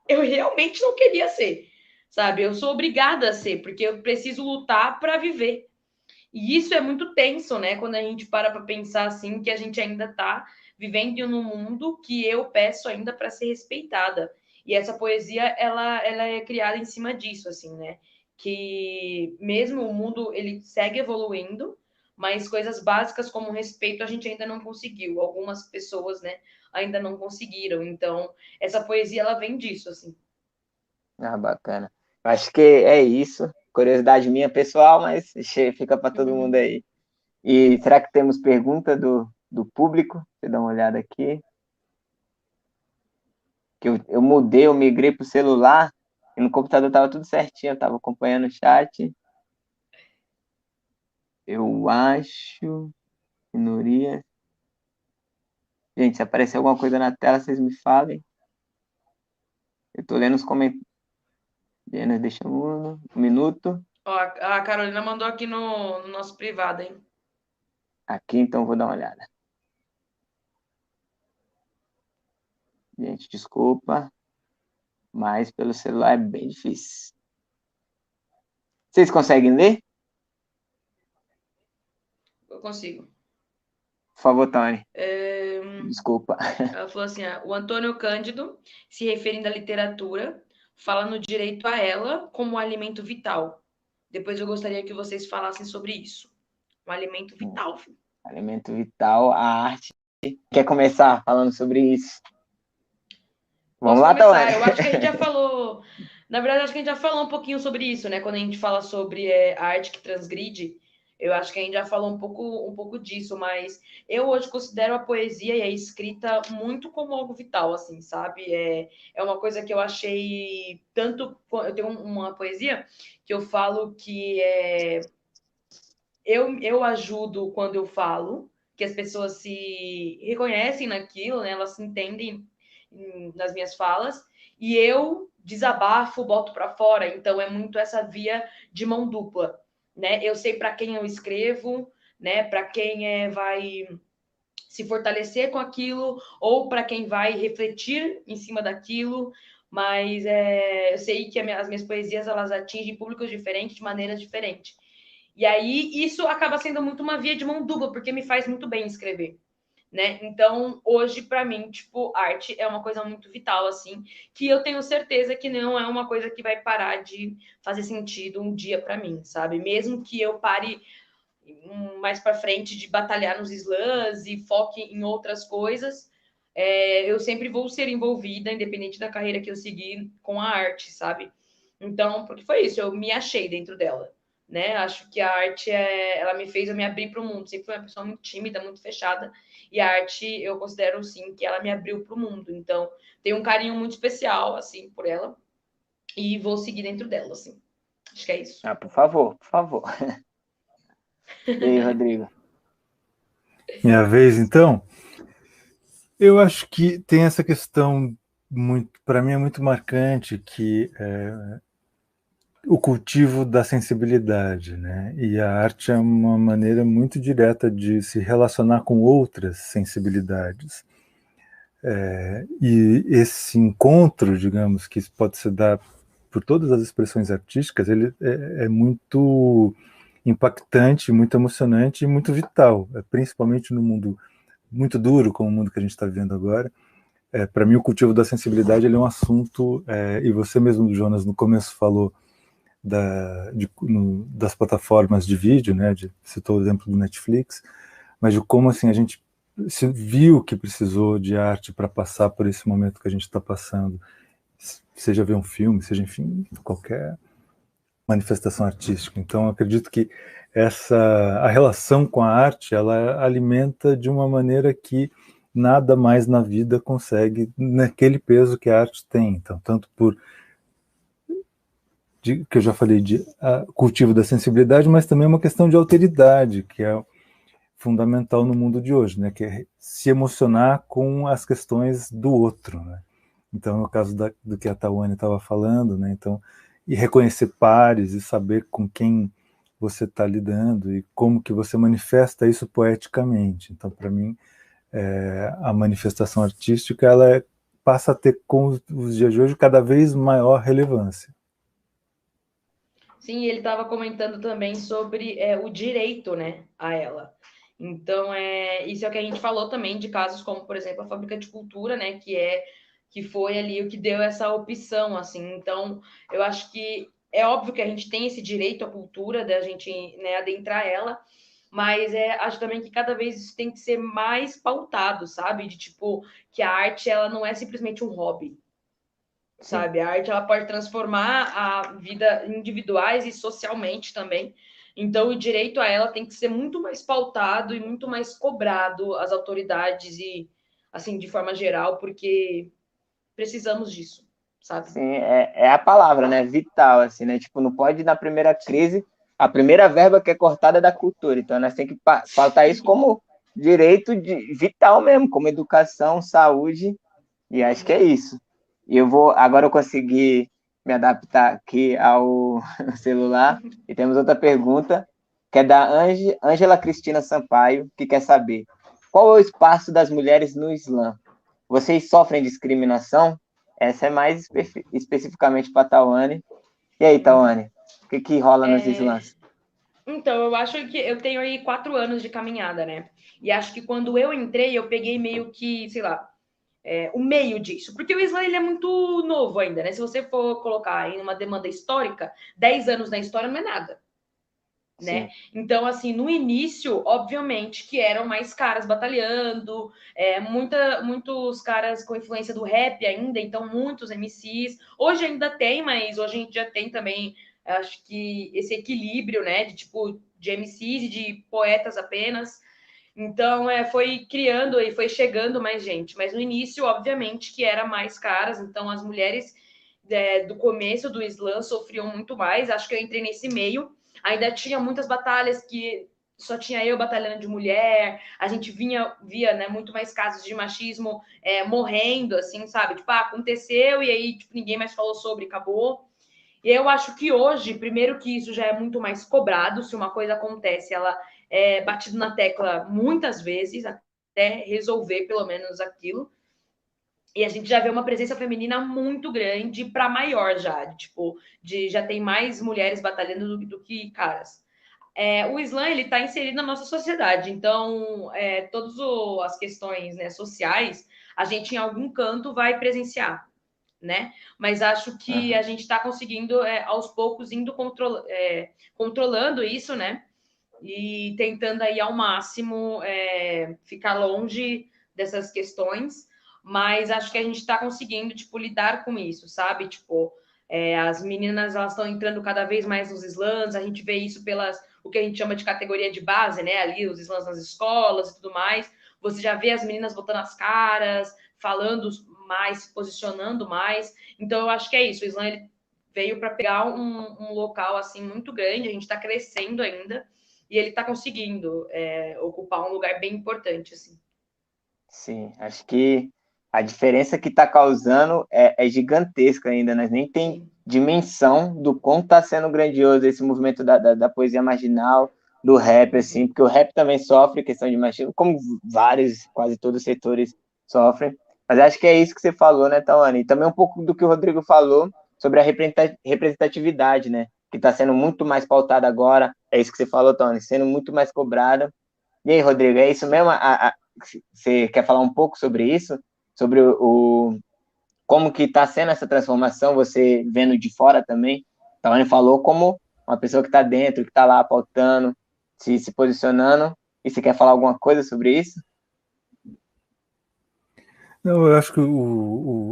eu realmente não queria ser, sabe? Eu sou obrigada a ser, porque eu preciso lutar para viver. E isso é muito tenso, né? Quando a gente para pensar assim, que a gente ainda tá vivendo num mundo que eu peço ainda para ser respeitada. E essa poesia, ela é criada em cima disso, assim, né? Que mesmo o mundo, ele segue evoluindo, mas coisas básicas como respeito a gente ainda não conseguiu. Algumas pessoas, né, ainda não conseguiram. Então, essa poesia, ela vem disso, assim. Ah, bacana. Acho que é isso. Curiosidade minha pessoal, mas fica para todo mundo aí. E será que temos pergunta do público? Deixa eu dar uma olhada aqui. Que eu mudei, eu migrei para o celular e no computador estava tudo certinho, eu estava acompanhando o chat. Eu acho. Minoria. Gente, se aparecer alguma coisa na tela, vocês me falem. Eu estou lendo os comentários. Deixa um minuto. Ó, a Carolina mandou aqui no nosso privado, hein? Aqui, então, vou dar uma olhada. Gente, desculpa, mas pelo celular é bem difícil. Vocês conseguem ler? Eu consigo. Por favor, Tony. Desculpa. Ela falou assim: o Antônio Cândido, se referindo à literatura, fala no direito a ela como um alimento vital. Depois eu gostaria que vocês falassem sobre isso. Um alimento vital. Filho. Alimento vital, a arte. Quer começar falando sobre isso? Vamos lá, Tony. Eu acho que a gente já falou. Na verdade, acho que a gente já falou um pouquinho sobre isso, né? Quando a gente fala sobre a arte que transgride. Eu acho que a gente já falou um pouco disso, mas eu hoje considero a poesia e a escrita muito como algo vital, assim, sabe? É uma coisa que eu achei tanto. Eu tenho uma poesia que eu falo que eu ajudo quando eu falo, que as pessoas se reconhecem naquilo, né? Elas se entendem nas minhas falas, e eu desabafo, boto para fora. Então é muito essa via de mão dupla. Né? Eu sei para quem eu escrevo, né? Para quem vai se fortalecer com aquilo ou para quem vai refletir em cima daquilo, mas eu sei que as minhas poesias elas atingem públicos diferentes de maneiras diferentes. E aí isso acaba sendo muito uma via de mão dupla, porque me faz muito bem escrever. né? Então, hoje, para mim, tipo, arte é uma coisa muito vital, assim, que eu tenho certeza que não é uma coisa que vai parar de fazer sentido um dia para mim, sabe? Mesmo que eu pare mais para frente de batalhar nos slams e foque em outras coisas, eu sempre vou ser envolvida, independente da carreira que eu seguir, com a arte, sabe? Então, porque foi isso, eu me achei dentro dela, né? Acho que a arte, ela me fez eu me abrir para o mundo. Sempre fui uma pessoa muito tímida, muito fechada, e a arte, eu considero, sim, que ela me abriu para o mundo. Então, tenho um carinho muito especial, assim, por ela, e vou seguir dentro dela, assim. Acho que é isso. Ah, por favor, por favor. E aí, Rodrigo? Minha vez, então? Eu acho que tem essa questão muito, para mim é muito marcante, que o cultivo da sensibilidade, né? E a arte é uma maneira muito direta de se relacionar com outras sensibilidades. E esse encontro, digamos, que pode se dar por todas as expressões artísticas, ele é muito impactante, muito emocionante e muito vital, principalmente no mundo muito duro, como o mundo que a gente está vivendo agora. Para mim, o cultivo da sensibilidade ele é um assunto, e você mesmo, Jonas, no começo falou das plataformas de vídeo, né? Citou o exemplo do Netflix, mas de como assim a gente se viu que precisou de arte para passar por esse momento que a gente está passando, seja ver um filme, seja, enfim, qualquer manifestação artística. Então, acredito que a relação com a arte, ela alimenta de uma maneira que nada mais na vida consegue naquele peso que a arte tem. Então, tanto que eu já falei de cultivo da sensibilidade, mas também uma questão de alteridade, que é fundamental no mundo de hoje, né? Que é se emocionar com as questões do outro, né? Então, no caso do que a Tawane estava falando, né? Então, e reconhecer pares e saber com quem você está lidando e como que você manifesta isso poeticamente. Então, para mim, a manifestação artística ela passa a ter, com os dias de hoje, cada vez maior relevância. Sim, ele estava comentando também sobre o direito, né, a ela. Então, isso é o que a gente falou também de casos como, por exemplo, a Fábrica de Cultura, né, que foi ali o que deu essa opção, assim. Então, eu acho que é óbvio que a gente tem esse direito à cultura, da gente, né, adentrar ela, mas acho também que cada vez isso tem que ser mais pautado, sabe? De tipo, que a arte, ela não é simplesmente um hobby, sabe? A arte, ela pode transformar a vida individuais e socialmente também. Então, o direito a ela tem que ser muito mais pautado e muito mais cobrado às autoridades e, assim, de forma geral, porque precisamos disso, sabe? Sim, é a palavra, né? Vital, assim, né? Tipo, não pode, na primeira crise, a primeira verba que é cortada é da cultura. Então, nós temos que pautar isso como direito vital mesmo, como educação, saúde, e acho que é isso. E agora eu consegui me adaptar aqui ao celular, e temos outra pergunta, que é da Ângela Cristina Sampaio, que quer saber: qual é o espaço das mulheres no Islã? Vocês sofrem discriminação? Essa é mais especificamente para a Tawane. E aí, Tawane, o que rola nos Islãs? Então, eu acho que eu tenho aí 4 anos de caminhada, né? E acho que quando eu entrei, eu peguei meio que, sei lá, o meio disso. Porque o Islã, ele é muito novo ainda, né? Se você for colocar em uma demanda histórica, 10 anos na história não é nada, né? Então, assim, no início, obviamente, que eram mais caras batalhando, muitos caras com influência do rap ainda, então muitos MCs. Hoje ainda tem, mas hoje a gente já tem também, acho que esse equilíbrio, né, de tipo, de MCs e de poetas apenas. Então, foi criando e foi chegando mais gente. Mas no início, obviamente, que era mais caras, então as mulheres do começo do Islã sofriam muito mais. Acho que eu entrei nesse meio. Ainda tinha muitas batalhas que só tinha eu batalhando de mulher, a gente via, né, muito mais casos de machismo morrendo, assim, sabe? Tipo, aconteceu e aí tipo, ninguém mais falou sobre, acabou. E eu acho que hoje, primeiro que isso já é muito mais cobrado, se uma coisa acontece, ela é batida na tecla muitas vezes, até resolver pelo menos aquilo. E a gente já vê uma presença feminina muito grande para maior já, já tem mais mulheres batalhando do que caras. o Islã ele está inserido na nossa sociedade, então todas as questões, né, sociais a gente em algum canto vai presenciar, né? Mas acho que a gente está conseguindo aos poucos indo controlando isso, né? E tentando aí ao máximo ficar longe dessas questões, mas acho que a gente está conseguindo, tipo, lidar com isso, sabe? Tipo, as meninas, elas estão entrando cada vez mais nos slams, a gente vê isso pelas, o que a gente chama de categoria de base, né? Ali, os slams nas escolas e tudo mais. Você já vê as meninas botando as caras, falando mais, se posicionando mais. Então, eu acho que é isso. O slam, ele veio para pegar um local, assim, muito grande, a gente está crescendo ainda, e ele está conseguindo ocupar um lugar bem importante, assim. Sim, acho que a diferença que está causando é gigantesca ainda, né? Nem tem dimensão do quanto está sendo grandioso esse movimento da poesia marginal, do rap, assim, porque o rap também sofre questão de machismo, como vários, quase todos os setores sofrem. Mas acho que é isso que você falou, né, Tawane? E também um pouco do que o Rodrigo falou sobre a representatividade, né? Que está sendo muito mais pautada agora. É isso que você falou, Tawane, sendo muito mais cobrada. E aí, Rodrigo, é isso mesmo? Você quer falar um pouco sobre isso? Sobre como que está sendo essa transformação, você vendo de fora também? Tawane falou como uma pessoa que está dentro, que está lá pautando, se posicionando. E você quer falar alguma coisa sobre isso? Não, eu acho que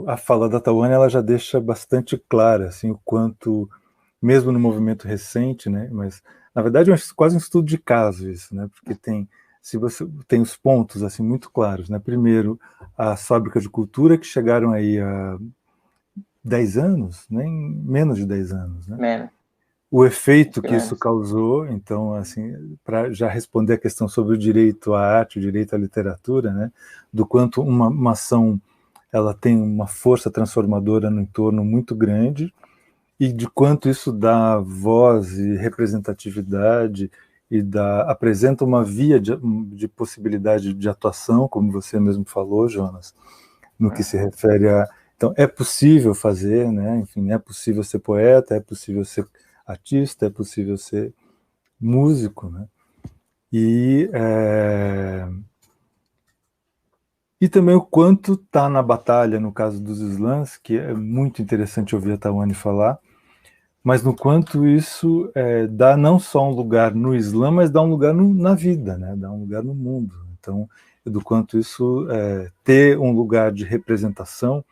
a fala da Tawane ela já deixa bastante clara assim, o quanto, mesmo no movimento recente, né, mas na verdade é quase um estudo de caso isso, né, porque se você tem os pontos assim muito claros, né, primeiro as fábricas de cultura que chegaram aí há 10 anos, nem menos de 10 anos, né? Menos. O efeito que Menos. isso causou, então, assim, para já responder a questão sobre o direito à arte, o direito à literatura, né, do quanto uma ação ela tem uma força transformadora no entorno muito grande e de quanto isso dá voz e representatividade e apresenta uma via de possibilidade de atuação, como você mesmo falou, Jonas, no que se refere a... Então, é possível fazer, né? Enfim, é possível ser poeta, é possível ser artista, é possível ser músico, né? E também o quanto está na batalha, no caso dos slams, que é muito interessante ouvir a Tawane falar, mas no quanto isso dá não só um lugar no Islã, mas dá um lugar na vida, né? Dá um lugar no mundo. Então, do quanto isso ter um lugar de representação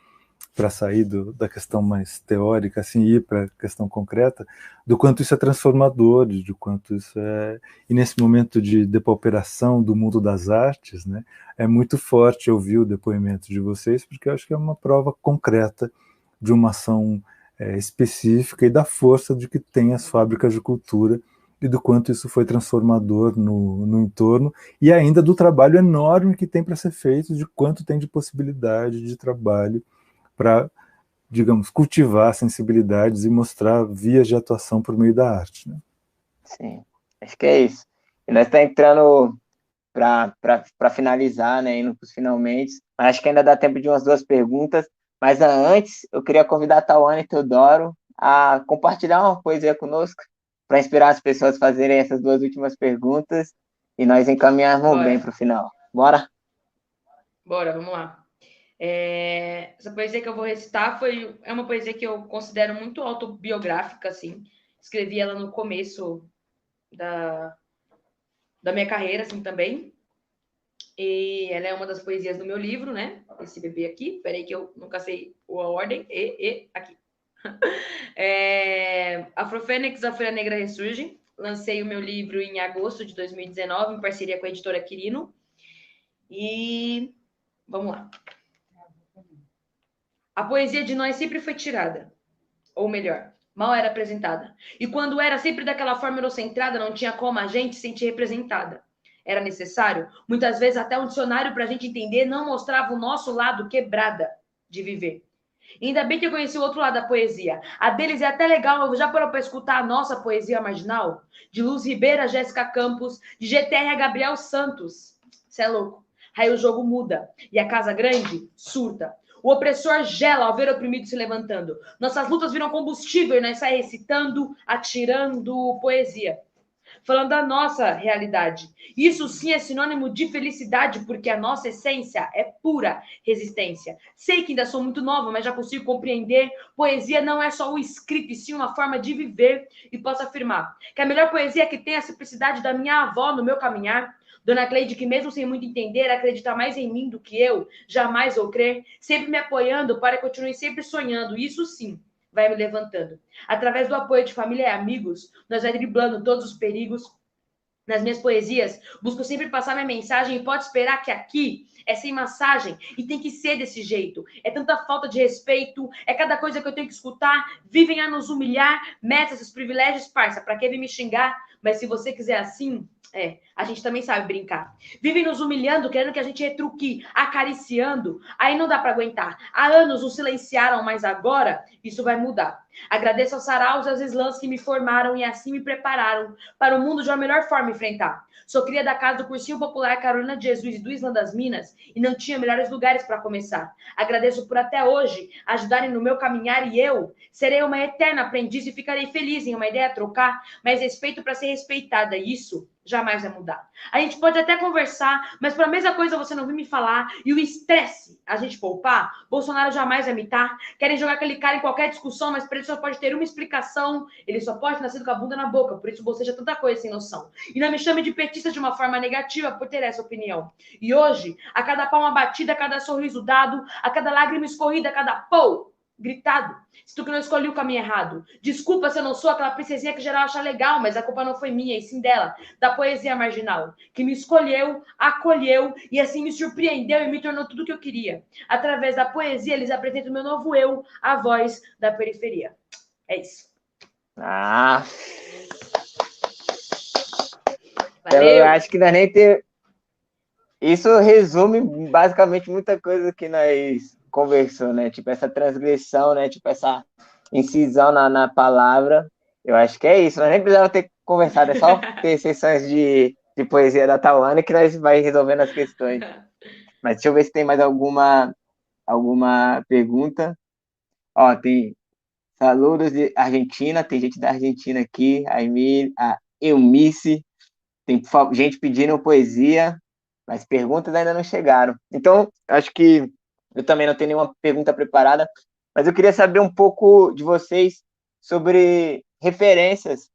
para sair da questão mais teórica, assim, ir para a questão concreta, do quanto isso é transformador, de quanto isso é... E nesse momento de depauperação do mundo das artes, né, é muito forte ouvir o depoimento de vocês, porque eu acho que é uma prova concreta de uma ação específica e da força de que tem as fábricas de cultura e do quanto isso foi transformador no entorno, e ainda do trabalho enorme que tem para ser feito, de quanto tem de possibilidade de trabalho para, digamos, cultivar sensibilidades e mostrar vias de atuação por meio da arte, né? Sim, acho que é isso. E nós estamos entrando para finalizar, né, indo para os finalmente, mas acho que ainda dá tempo de umas 2 perguntas, mas antes eu queria convidar a Tawane e Teodoro a compartilhar uma poesia conosco, para inspirar as pessoas a fazerem essas 2 últimas perguntas e nós encaminharmos bem para o final. Bora? Bora, vamos lá. Essa poesia que eu vou recitar é uma poesia que eu considero muito autobiográfica, assim. Escrevi ela no começo da minha carreira, assim, também. E ela é uma das poesias do meu livro, né? Esse bebê aqui. Peraí que eu nunca sei a ordem. Aqui. Afrofênix, a Folha Negra Ressurge. Lancei o meu livro em agosto de 2019, em parceria com a editora Quirino. E vamos lá. A poesia de nós sempre foi tirada. Ou melhor, mal era apresentada. E quando era sempre daquela forma eurocentrada, não tinha como a gente se sentir representada. Era necessário, muitas vezes até um dicionário para a gente entender, não mostrava o nosso lado quebrada de viver. E ainda bem que eu conheci o outro lado da poesia. A deles é até legal, já parou para escutar a nossa poesia marginal? De Luz Ribeira, Jéssica Campos, de GTR a Gabriel Santos. Cê é louco. Aí o jogo muda e a casa grande surta. O opressor gela ao ver o oprimido se levantando. Nossas lutas viram combustível e nós saímos recitando, atirando poesia. falando da nossa realidade. Isso sim é sinônimo de felicidade, porque a nossa essência é pura resistência. Sei que ainda sou muito nova, mas já consigo compreender. Poesia não é só o escrito, e sim uma forma de viver, e posso afirmar que a melhor poesia é que tem a simplicidade da minha avó no meu caminhar. Dona Cleide, que mesmo sem muito entender, acredita mais em mim do que eu, jamais vou crer, sempre me apoiando para que eu continue sempre sonhando, isso sim vai me levantando. Através do apoio de família e amigos, nós vai driblando todos os perigos. Nas minhas poesias, busco sempre passar minha mensagem e pode esperar que aqui é sem massagem e tem que ser desse jeito. É tanta falta de respeito, é cada coisa que eu tenho que escutar. Vivem a nos humilhar, metem esses privilégios, parça, pra que vir me xingar? Mas se você quiser assim, a gente também sabe brincar. Vivem nos humilhando, querendo que a gente retruque, acariciando. Aí não dá pra aguentar. Há anos nos silenciaram, mas agora isso vai mudar. Agradeço aos saraus e aos slams que me formaram e assim me prepararam para o mundo de uma melhor forma enfrentar. Sou cria da casa do Cursinho Popular Carolina de Jesus e do Islã das Minas e não tinha melhores lugares para começar. Agradeço por até hoje ajudarem no meu caminhar e eu serei uma eterna aprendiz e ficarei feliz em uma ideia trocar, mas respeito para ser respeitada, e isso jamais vai mudar. A gente pode até conversar, mas para a mesma coisa você não vir me falar e o estresse a gente poupar, Bolsonaro jamais vai imitar. Querem jogar aquele cara em qualquer discussão, mas para ele só pode ter uma explicação. Ele só pode nascer com a bunda na boca, por isso você já tanta coisa sem noção. E não me chame de petista de uma forma negativa por ter essa opinião. E hoje, a cada palma batida, a cada sorriso dado, a cada lágrima escorrida, a cada pou gritado, se tu que não escolheu o caminho errado. Desculpa se eu não sou aquela princesinha que geral acha legal, mas a culpa não foi minha, e sim dela, da poesia marginal, que me escolheu, acolheu e assim me surpreendeu e me tornou tudo o que eu queria. Através da poesia, eles apresentam o meu novo eu, a voz da periferia. É isso. Ah, Valeu. eu acho que nós nem ter. Isso resume basicamente muita coisa que nós conversou, né? Tipo, essa transgressão, né? Tipo, essa incisão na palavra. Eu acho que é isso. Nós nem precisava ter conversado, é só ter sessões de poesia da Tawane que nós vai resolvendo as questões. Mas deixa eu ver se tem mais alguma pergunta. Ó, tem saludos de Argentina, tem gente da Argentina aqui, a Eunice, tem gente pedindo poesia, mas perguntas ainda não chegaram. Então, acho que eu também não tenho nenhuma pergunta preparada, mas eu queria saber um pouco de vocês sobre referências,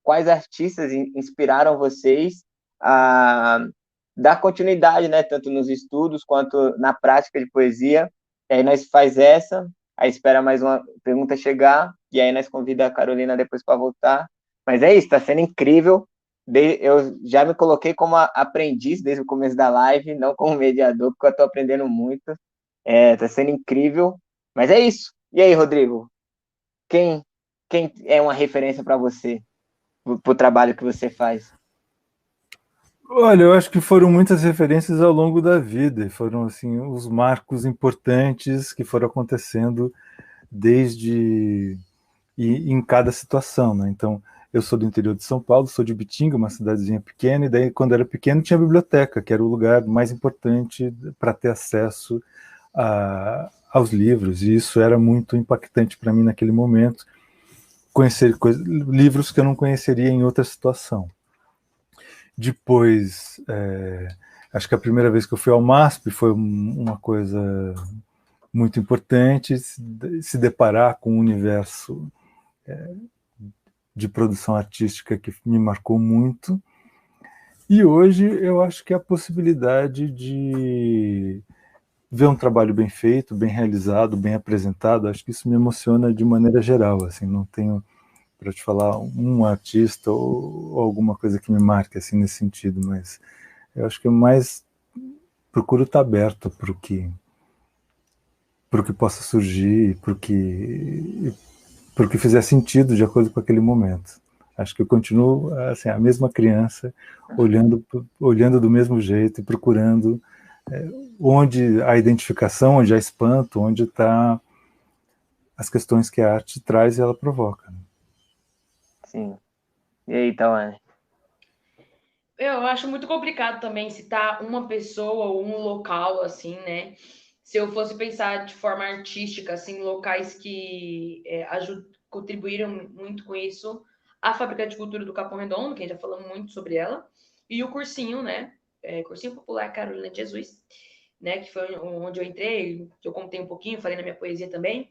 quais artistas inspiraram vocês a dar continuidade, né, tanto nos estudos quanto na prática de poesia. E aí nós faz essa, aí espera mais uma pergunta chegar, e aí nós convida a Carolina depois para voltar. Mas é isso, está sendo incrível. Eu já me coloquei como aprendiz desde o começo da live, não como mediador, porque eu estou aprendendo muito. Está sendo incrível. Mas é isso. E aí, Rodrigo? Quem é uma referência para você, para o trabalho que você faz? Olha, eu acho que foram muitas referências ao longo da vida, foram assim os marcos importantes que foram acontecendo desde e em cada situação, né? Então, eu sou do interior de São Paulo, sou de Bitinga, uma cidadezinha pequena, e daí quando era pequeno tinha a biblioteca, que era o lugar mais importante para ter acesso aos livros, e isso era muito impactante para mim naquele momento, conhecer livros que eu não conheceria em outra situação. Depois, acho que a primeira vez que eu fui ao MASP foi uma coisa muito importante, se deparar com um universo de produção artística que me marcou muito. E hoje eu acho que a possibilidade de ver um trabalho bem feito, bem realizado, bem apresentado, acho que isso me emociona de maneira geral. Assim, não tenho para te falar um artista ou alguma coisa que me marque assim nesse sentido, mas eu acho que eu mais procuro estar aberto para o que possa surgir, para o que fizer sentido de acordo com aquele momento. Acho que eu continuo assim, a mesma criança, olhando do mesmo jeito e procurando onde a identificação, onde há espanto, onde está as questões que a arte traz e ela provoca. Sim. E aí, Tawane? Eu acho muito complicado também citar uma pessoa ou um local, assim, né? Se eu fosse pensar de forma artística, assim, locais que contribuíram muito com isso, a Fábrica de Cultura do Capão Redondo, que já falamos muito sobre ela, e o cursinho, né? Cursinho Popular Carolina de Jesus, né? Que foi onde eu entrei, que eu contei um pouquinho, falei na minha poesia também.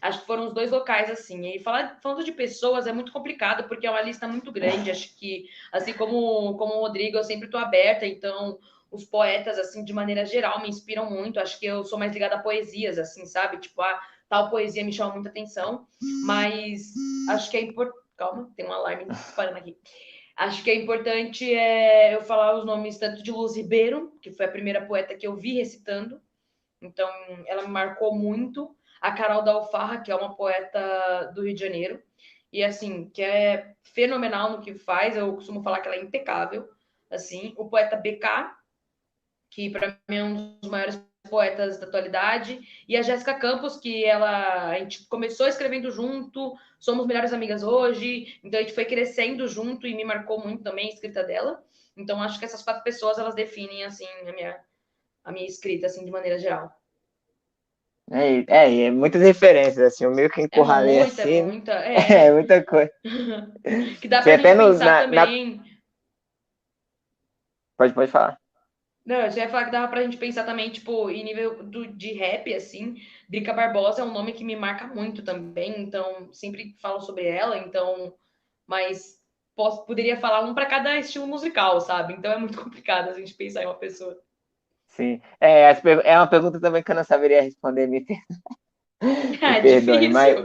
Acho que foram os 2 locais, assim. E falando de pessoas é muito complicado, porque é uma lista muito grande. Acho que, assim como o Rodrigo, eu sempre estou aberta. Então, os poetas, assim, de maneira geral, me inspiram muito. Acho que eu sou mais ligada a poesias, assim, sabe? Tipo, tal poesia me chama muita atenção. Mas acho que é importante... Calma, tem um alarme disparando aqui. Acho que é importante eu falar os nomes tanto de Luz Ribeiro, que foi a primeira poeta que eu vi recitando. Então, ela me marcou muito. A Carol da Alfarra, que é uma poeta do Rio de Janeiro, e assim, que é fenomenal no que faz, eu costumo falar que ela é impecável, assim, o poeta BK, que para mim é um dos maiores poetas da atualidade, e a Jéssica Campos, que a gente começou escrevendo junto, somos melhores amigas hoje, então a gente foi crescendo junto e me marcou muito também a escrita dela. Então acho que essas 4 pessoas, elas definem assim a minha escrita assim de maneira geral. É muitas referências, assim, eu meio que encurralei assim. Muita, É muita coisa. Que dá Você pra até gente pensar também. Pode falar. Não, eu já ia falar que dava pra gente pensar também, tipo, em nível de rap, assim. Drica Barbosa é um nome que me marca muito também, então sempre falo sobre ela, então. Mas poderia falar um para cada estilo musical, sabe? Então é muito complicado a gente pensar em uma pessoa. Sim. É uma pergunta também que eu não saberia responder, me perdoe, Difícil. mas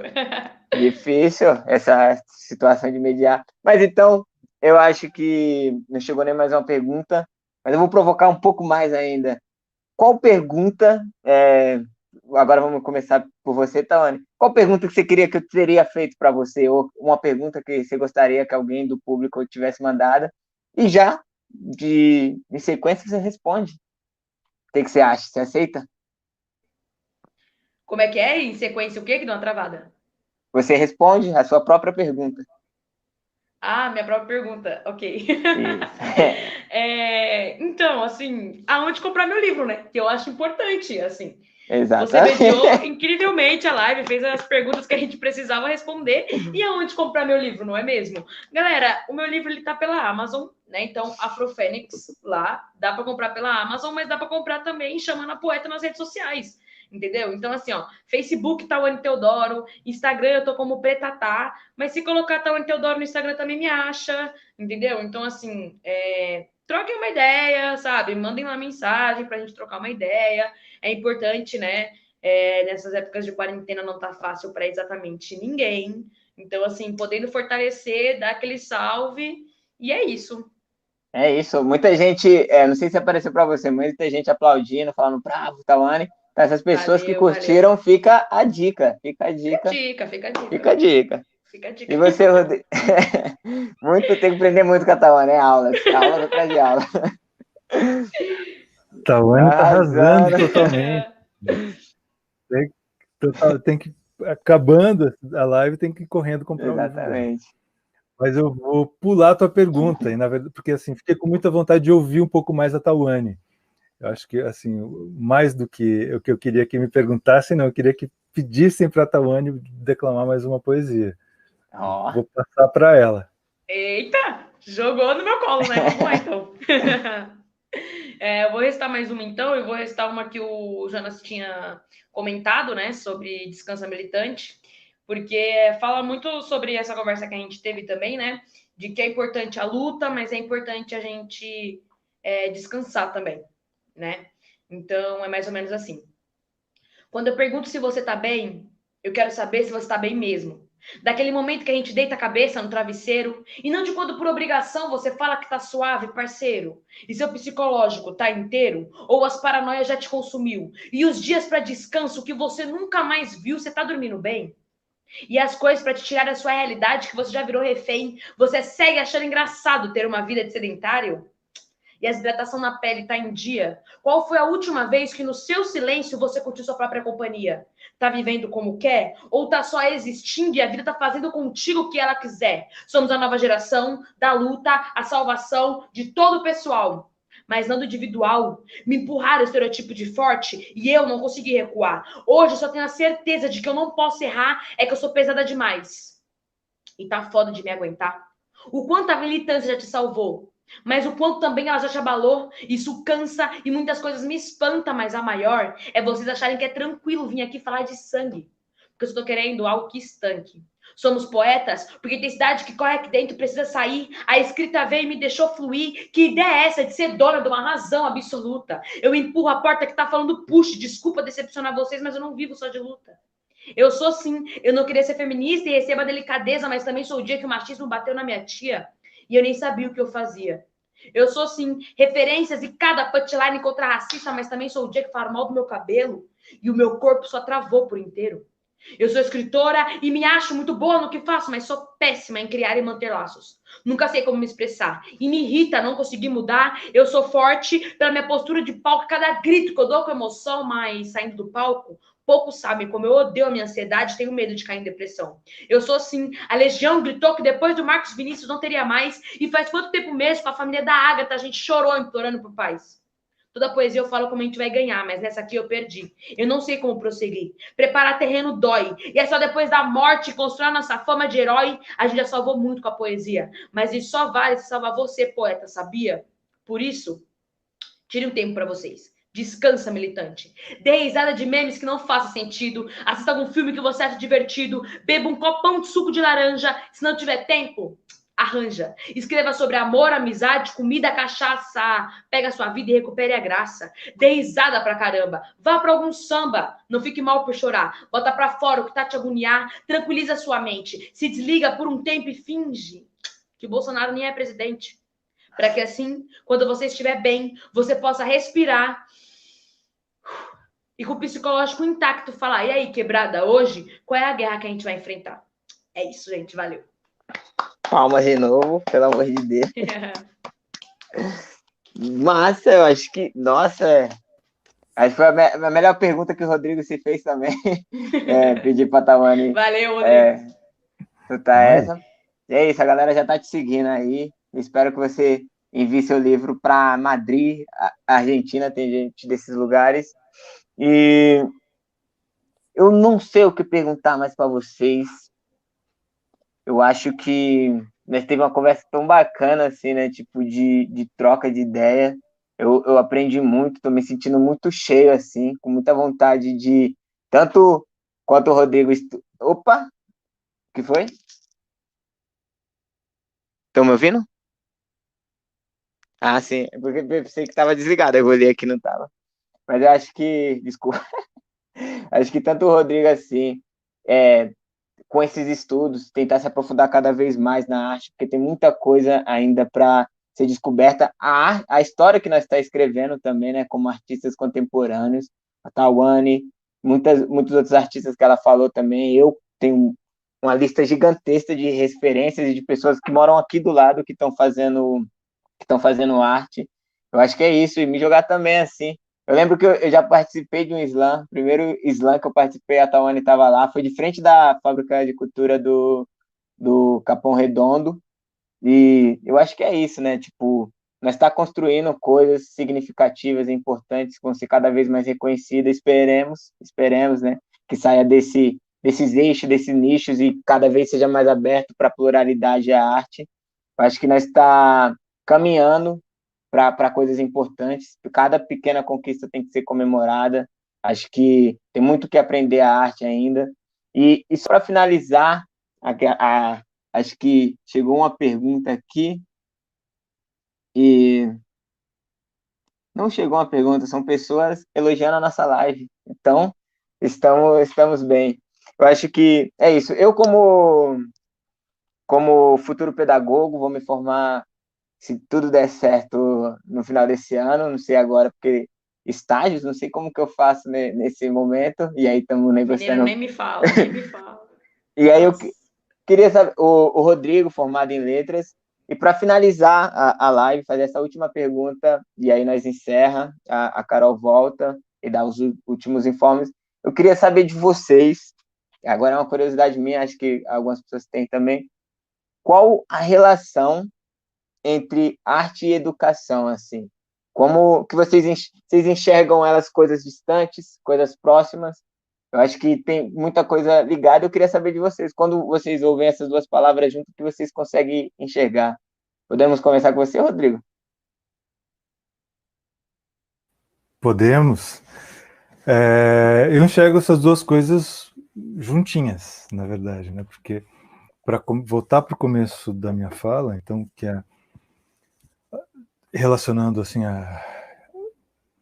difícil essa situação de mediar. Mas então, eu acho que não chegou nem mais uma pergunta, mas eu vou provocar um pouco mais ainda. Qual pergunta, agora vamos começar por você, Tawane. Qual pergunta que você queria que eu teria feito para você, ou uma pergunta que você gostaria que alguém do público tivesse mandado, e já, de sequência, você responde. O que você acha? Você aceita? Como é que é? Em sequência o quê? Que dá uma travada. Você responde a sua própria pergunta. Ah, minha própria pergunta. Ok. Isso. Então, assim, aonde comprar meu livro, né? Que eu acho importante, assim. Você Exatamente. mediou incrivelmente a live, fez as perguntas que a gente precisava responder. E aonde comprar meu livro, não é mesmo? Galera, o meu livro ele tá pela Amazon, né? Então, Afrofênix lá, dá para comprar pela Amazon, mas dá para comprar também chamando a poeta nas redes sociais. Entendeu? Então, assim, ó, Facebook Tawane Teodoro, Instagram eu tô como Pretatá, mas se colocar Tawane Teodoro no Instagram também me acha, entendeu? Então, assim, troquem uma ideia, sabe? Mandem uma mensagem pra gente trocar uma ideia. É importante, né? Nessas épocas de quarentena não tá fácil para exatamente ninguém. Então, assim, podendo fortalecer, dar aquele salve, e é isso. É isso. Muita gente, não sei se apareceu para você, mas muita gente aplaudindo, falando bravo, Tawane. Para essas pessoas que curtiram, valeu. fica a dica. Fica a dica. Fica a dica. Fica a dica. Fica a dica. E você, Rodrigo? Tem que aprender muito com a Tawane, né? Aulas atrás de aula. Tawane tá arrasando totalmente. Tem que acabando a live, tem que ir correndo comprar o livro dela. Exatamente. Mas eu vou pular a tua pergunta, e, na verdade, porque assim, fiquei com muita vontade de ouvir um pouco mais a Tawane. Eu acho que, assim, mais do que o que eu queria que me perguntassem, não, eu queria que pedissem para a Tawane declamar mais uma poesia. Oh. Vou passar para ela. Eita! Jogou no meu colo, né? Vamos lá, então. Eu vou restar mais uma, então. Eu vou restar uma que o Jonas tinha comentado, né? Sobre Descansa Militante. Porque fala muito sobre essa conversa que a gente teve também, né? De que é importante a luta, mas é importante a gente descansar também, né? Então, é mais ou menos assim. Quando eu pergunto se você tá bem, eu quero saber se você tá bem mesmo. Daquele momento que a gente deita a cabeça no travesseiro, e não de quando por obrigação você fala que tá suave, parceiro. E seu psicológico tá inteiro, ou as paranoias já te consumiu. E os dias para descanso que você nunca mais viu, você tá dormindo bem? E as coisas para te tirar da sua realidade que você já virou refém, você segue achando engraçado ter uma vida de sedentário? E a hidratação na pele está em dia? Qual foi a última vez que no seu silêncio você curtiu sua própria companhia? Tá vivendo como quer? Ou tá só existindo e a vida tá fazendo contigo o que ela quiser? Somos a nova geração da luta, a salvação de todo o pessoal. Mas não do individual. Me empurraram o estereotipo de forte e eu não consegui recuar. Hoje eu só tenho a certeza de que eu não posso errar, é que eu sou pesada demais. E tá foda de me aguentar. O quanto a militância já te salvou, mas o quanto também ela já te abalou. Isso cansa e muitas coisas me espanta, mas a maior é vocês acharem que é tranquilo vir aqui falar de sangue. Porque eu estou querendo algo que estanque. Somos poetas, porque tem cidade que corre aqui dentro, precisa sair. A escrita veio e me deixou fluir. Que ideia é essa de ser dona de uma razão absoluta? Eu empurro a porta que tá falando puxe. Desculpa decepcionar vocês, mas eu não vivo só de luta. Eu sou sim, eu não queria ser feminista e recebo a delicadeza, mas também sou o dia que o machismo bateu na minha tia e eu nem sabia o que eu fazia. Eu sou sim, referências e cada punchline contra racista, mas também sou o dia que falaram mal do meu cabelo e o meu corpo só travou por inteiro. Eu sou escritora e me acho muito boa no que faço, mas sou péssima em criar e manter laços. Nunca sei como me expressar. E me irrita não conseguir mudar. Eu sou forte pela minha postura de palco, cada grito que eu dou com emoção, mas saindo do palco, poucos sabem como eu odeio a minha ansiedade e tenho medo de cair em depressão. Eu sou sim. A Legião gritou que depois do Marcos Vinícius não teria mais. E faz quanto tempo mesmo, com a família da Ágata, a gente chorou implorando por paz. Toda poesia eu falo como a gente vai ganhar, mas nessa aqui eu perdi. Eu não sei como prosseguir. Preparar terreno dói. E é só depois da morte, construir a nossa fama de herói, a gente já salvou muito com a poesia. Mas isso só vale se salvar você, poeta, sabia? Por isso, tire um tempo para vocês. Descansa, militante. Dê risada de memes que não façam sentido. Assista algum filme que você acha divertido. Beba um copão de suco de laranja. Se não tiver tempo, arranja. Escreva sobre amor, amizade, comida, cachaça. Pega a sua vida e recupere a graça. Dê risada pra caramba. Vá pra algum samba. Não fique mal por chorar. Bota pra fora o que tá te agoniar. Tranquiliza a sua mente. Se desliga por um tempo e finge que Bolsonaro nem é presidente. Para que assim, quando você estiver bem, você possa respirar e com o psicológico intacto falar: e aí, quebrada, hoje, qual é a guerra que a gente vai enfrentar? É isso, gente. Valeu. Palmas de novo, pelo amor de Deus. Massa, eu acho que... Nossa, acho que foi a melhor pergunta que o Rodrigo se fez também. Pedir pra Tawane... Valeu, Rodrigo. Tutar essa. E é isso, a galera já tá te seguindo aí. Espero que você envie seu livro para Madrid, Argentina, tem gente desses lugares. E eu não sei o que perguntar mais para vocês. Eu acho que nós teve uma conversa tão bacana, assim, né? Tipo, de troca de ideia. Eu aprendi muito, tô me sentindo muito cheio, assim, com muita vontade de... Tanto quanto o Rodrigo... Opa! O que foi? Estão me ouvindo? Ah, sim. Porque eu pensei que estava desligado. Eu olhei aqui, não estava. Mas eu acho que... Desculpa. Acho que tanto o Rodrigo, assim... com esses estudos, tentar se aprofundar cada vez mais na arte, porque tem muita coisa ainda para ser descoberta. A história que nós está escrevendo também, né, como artistas contemporâneos, a Tawane, muitos outros artistas que ela falou também. Eu tenho uma lista gigantesca de referências e de pessoas que moram aqui do lado que estão fazendo arte. Eu acho que é isso, e me jogar também assim. Eu lembro que eu já participei de um slam, o primeiro slam que eu participei, a Tawane estava lá, foi de frente da fábrica de cultura do Capão Redondo, e eu acho que é isso, né? Tipo, nós está construindo coisas significativas e importantes, que vão ser cada vez mais reconhecidas, esperemos, né? Que saia desses eixos, desses nichos e cada vez seja mais aberto para a pluralidade e a arte. Eu acho que nós está caminhando para coisas importantes. Cada pequena conquista tem que ser comemorada. Acho que tem muito que aprender a arte ainda. E só para finalizar, acho que chegou uma pergunta aqui e não chegou uma pergunta, são pessoas elogiando a nossa live. Então, estamos bem. Eu acho que é isso. Eu, como futuro pedagogo, vou me formar, se tudo der certo, no final desse ano, não sei agora, porque estágios, não sei como que eu faço nesse momento, e aí estamos negociando. Nem me fala, nem me fala. E aí eu queria saber, o Rodrigo, formado em letras, e para finalizar a live, fazer essa última pergunta, e aí nós encerra, a Carol volta e dá os últimos informes. Eu queria saber de vocês, agora é uma curiosidade minha, acho que algumas pessoas têm também, qual a relação entre arte e educação, assim? Como que vocês enxergam elas, coisas distantes, coisas próximas? Eu acho que tem muita coisa ligada. Eu queria saber de vocês, quando vocês ouvem essas duas palavras junto, o que vocês conseguem enxergar? Podemos começar com você, Rodrigo? Podemos. Eu enxergo essas duas coisas juntinhas, na verdade, né? Porque, para voltar para o começo da minha fala, então, que é relacionando assim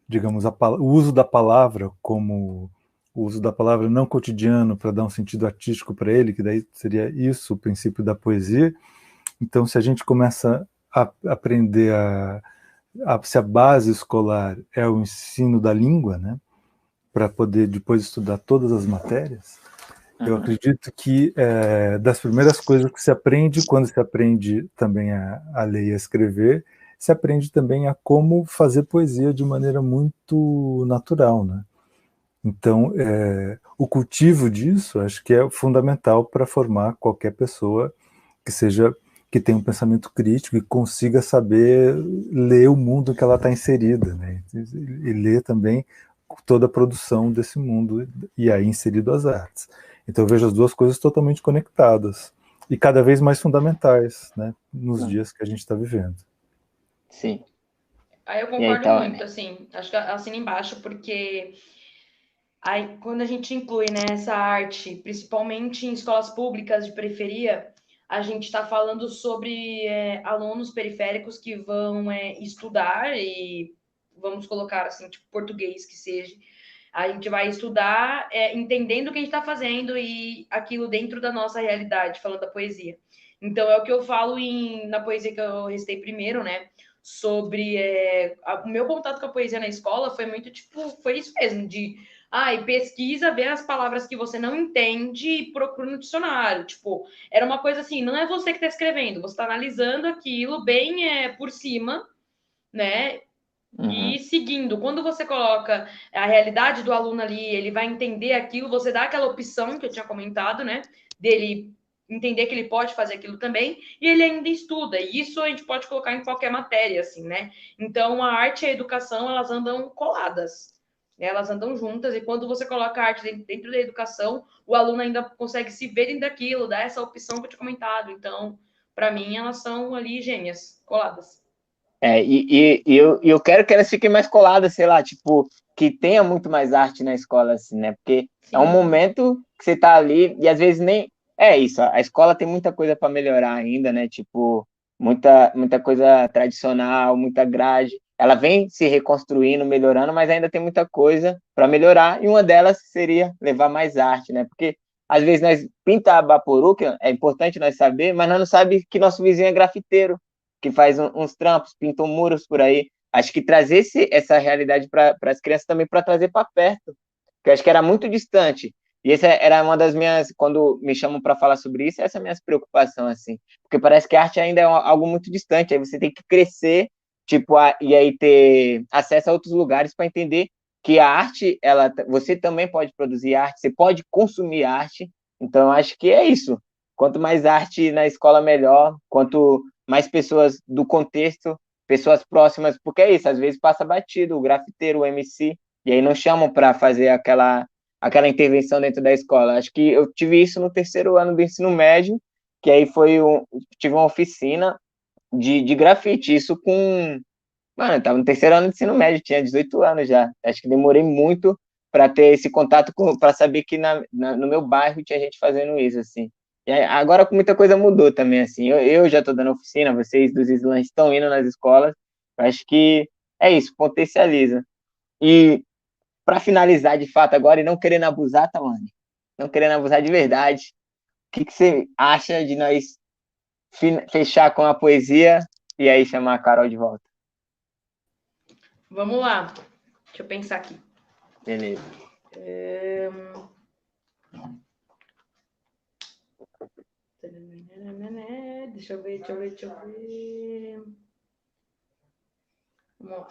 digamos, o uso da palavra como o uso da palavra não cotidiano para dar um sentido artístico para ele, que daí seria isso o princípio da poesia. Então, se a gente começa a aprender se a base escolar é o ensino da língua, né, para poder depois estudar todas as matérias, eu acredito que das primeiras coisas que se aprende, quando se aprende também a ler e a escrever, se aprende também a como fazer poesia de maneira muito natural, né? Então, o cultivo disso, acho que é fundamental para formar qualquer pessoa que tenha um pensamento crítico e consiga saber ler o mundo em que ela está inserida, né? E ler também toda a produção desse mundo, e aí inserido as artes. Então eu vejo as duas coisas totalmente conectadas e cada vez mais fundamentais, né, nos dias que a gente está vivendo. Sim. Aí eu concordo muito, assim, acho que assina embaixo, porque aí quando a gente inclui, né, essa arte, principalmente em escolas públicas de periferia, a gente está falando sobre alunos periféricos que vão estudar e vamos colocar assim, tipo português que seja. A gente vai estudar entendendo o que a gente está fazendo e aquilo dentro da nossa realidade, falando da poesia. Então, é o que eu falo na poesia que eu recitei primeiro, né? Sobre o meu contato com a poesia na escola foi muito, tipo, foi isso mesmo, de pesquisa, vê as palavras que você não entende e procura no dicionário. Tipo, era uma coisa assim, não é você que está escrevendo, você está analisando aquilo bem por cima, né? E seguindo, quando você coloca a realidade do aluno ali, ele vai entender aquilo, você dá aquela opção que eu tinha comentado, né? Dele entender que ele pode fazer aquilo também, e ele ainda estuda. E isso a gente pode colocar em qualquer matéria, assim, né? Então, a arte e a educação, elas andam coladas. Elas andam juntas, e quando você coloca a arte dentro da educação, o aluno ainda consegue se ver dentro daquilo, dar essa opção que eu tinha comentado. Então, para mim, elas são ali gêmeas, coladas. Eu quero que elas fiquem mais coladas, sei lá, tipo, que tenha muito mais arte na escola, assim, né? Porque é um momento que você tá ali e às vezes nem. É isso, a escola tem muita coisa para melhorar ainda, né? Tipo, muita coisa tradicional, muita grade. Ela vem se reconstruindo, melhorando, mas ainda tem muita coisa para melhorar. E uma delas seria levar mais arte, né? Porque às vezes nós pinta a Baporu, que é importante nós saber, mas nós não sabemos que nosso vizinho é grafiteiro, que faz uns trampos, pintam muros por aí. Acho que trazer essa realidade para as crianças também, para trazer para perto, que eu acho que era muito distante. E essa era uma das minhas, quando me chamam para falar sobre isso, essa é a minha preocupação, assim, porque parece que a arte ainda é algo muito distante, aí você tem que crescer, tipo, e aí ter acesso a outros lugares para entender que a arte, você também pode produzir arte, você pode consumir arte, então acho que é isso. Quanto mais arte na escola, melhor, quanto mais pessoas do contexto, pessoas próximas, porque é isso, às vezes passa batido o grafiteiro, o MC, e aí não chamam para fazer aquela intervenção dentro da escola. Acho que eu tive isso no terceiro ano do ensino médio, que aí tive uma oficina de grafite, isso com... Mano, eu tava no terceiro ano do ensino médio, tinha 18 anos já. Acho que demorei muito para ter esse contato para saber que no meu bairro tinha gente fazendo isso, assim. E agora muita coisa mudou também, assim. Eu já estou dando oficina, vocês dos slams estão indo nas escolas. Acho que é isso, potencializa. E para finalizar de fato agora, e não querendo abusar, Tawane, não querendo abusar de verdade, o que você acha de nós fechar com a poesia e aí chamar a Carol de volta? Vamos lá. Deixa eu pensar aqui. Beleza. Deixa eu ver. Vamos lá.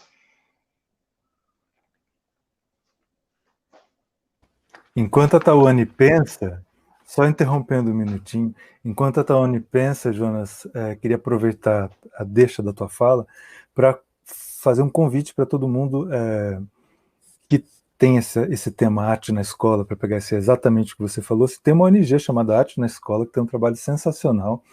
Enquanto a Tawane pensa, só interrompendo um minutinho, enquanto a Tawane pensa, Jonas, queria aproveitar a deixa da tua fala para fazer um convite para todo mundo que tem esse tema Arte na Escola, para pegar exatamente o que você falou, você tem uma ONG chamada Arte na Escola, que tem um trabalho sensacional,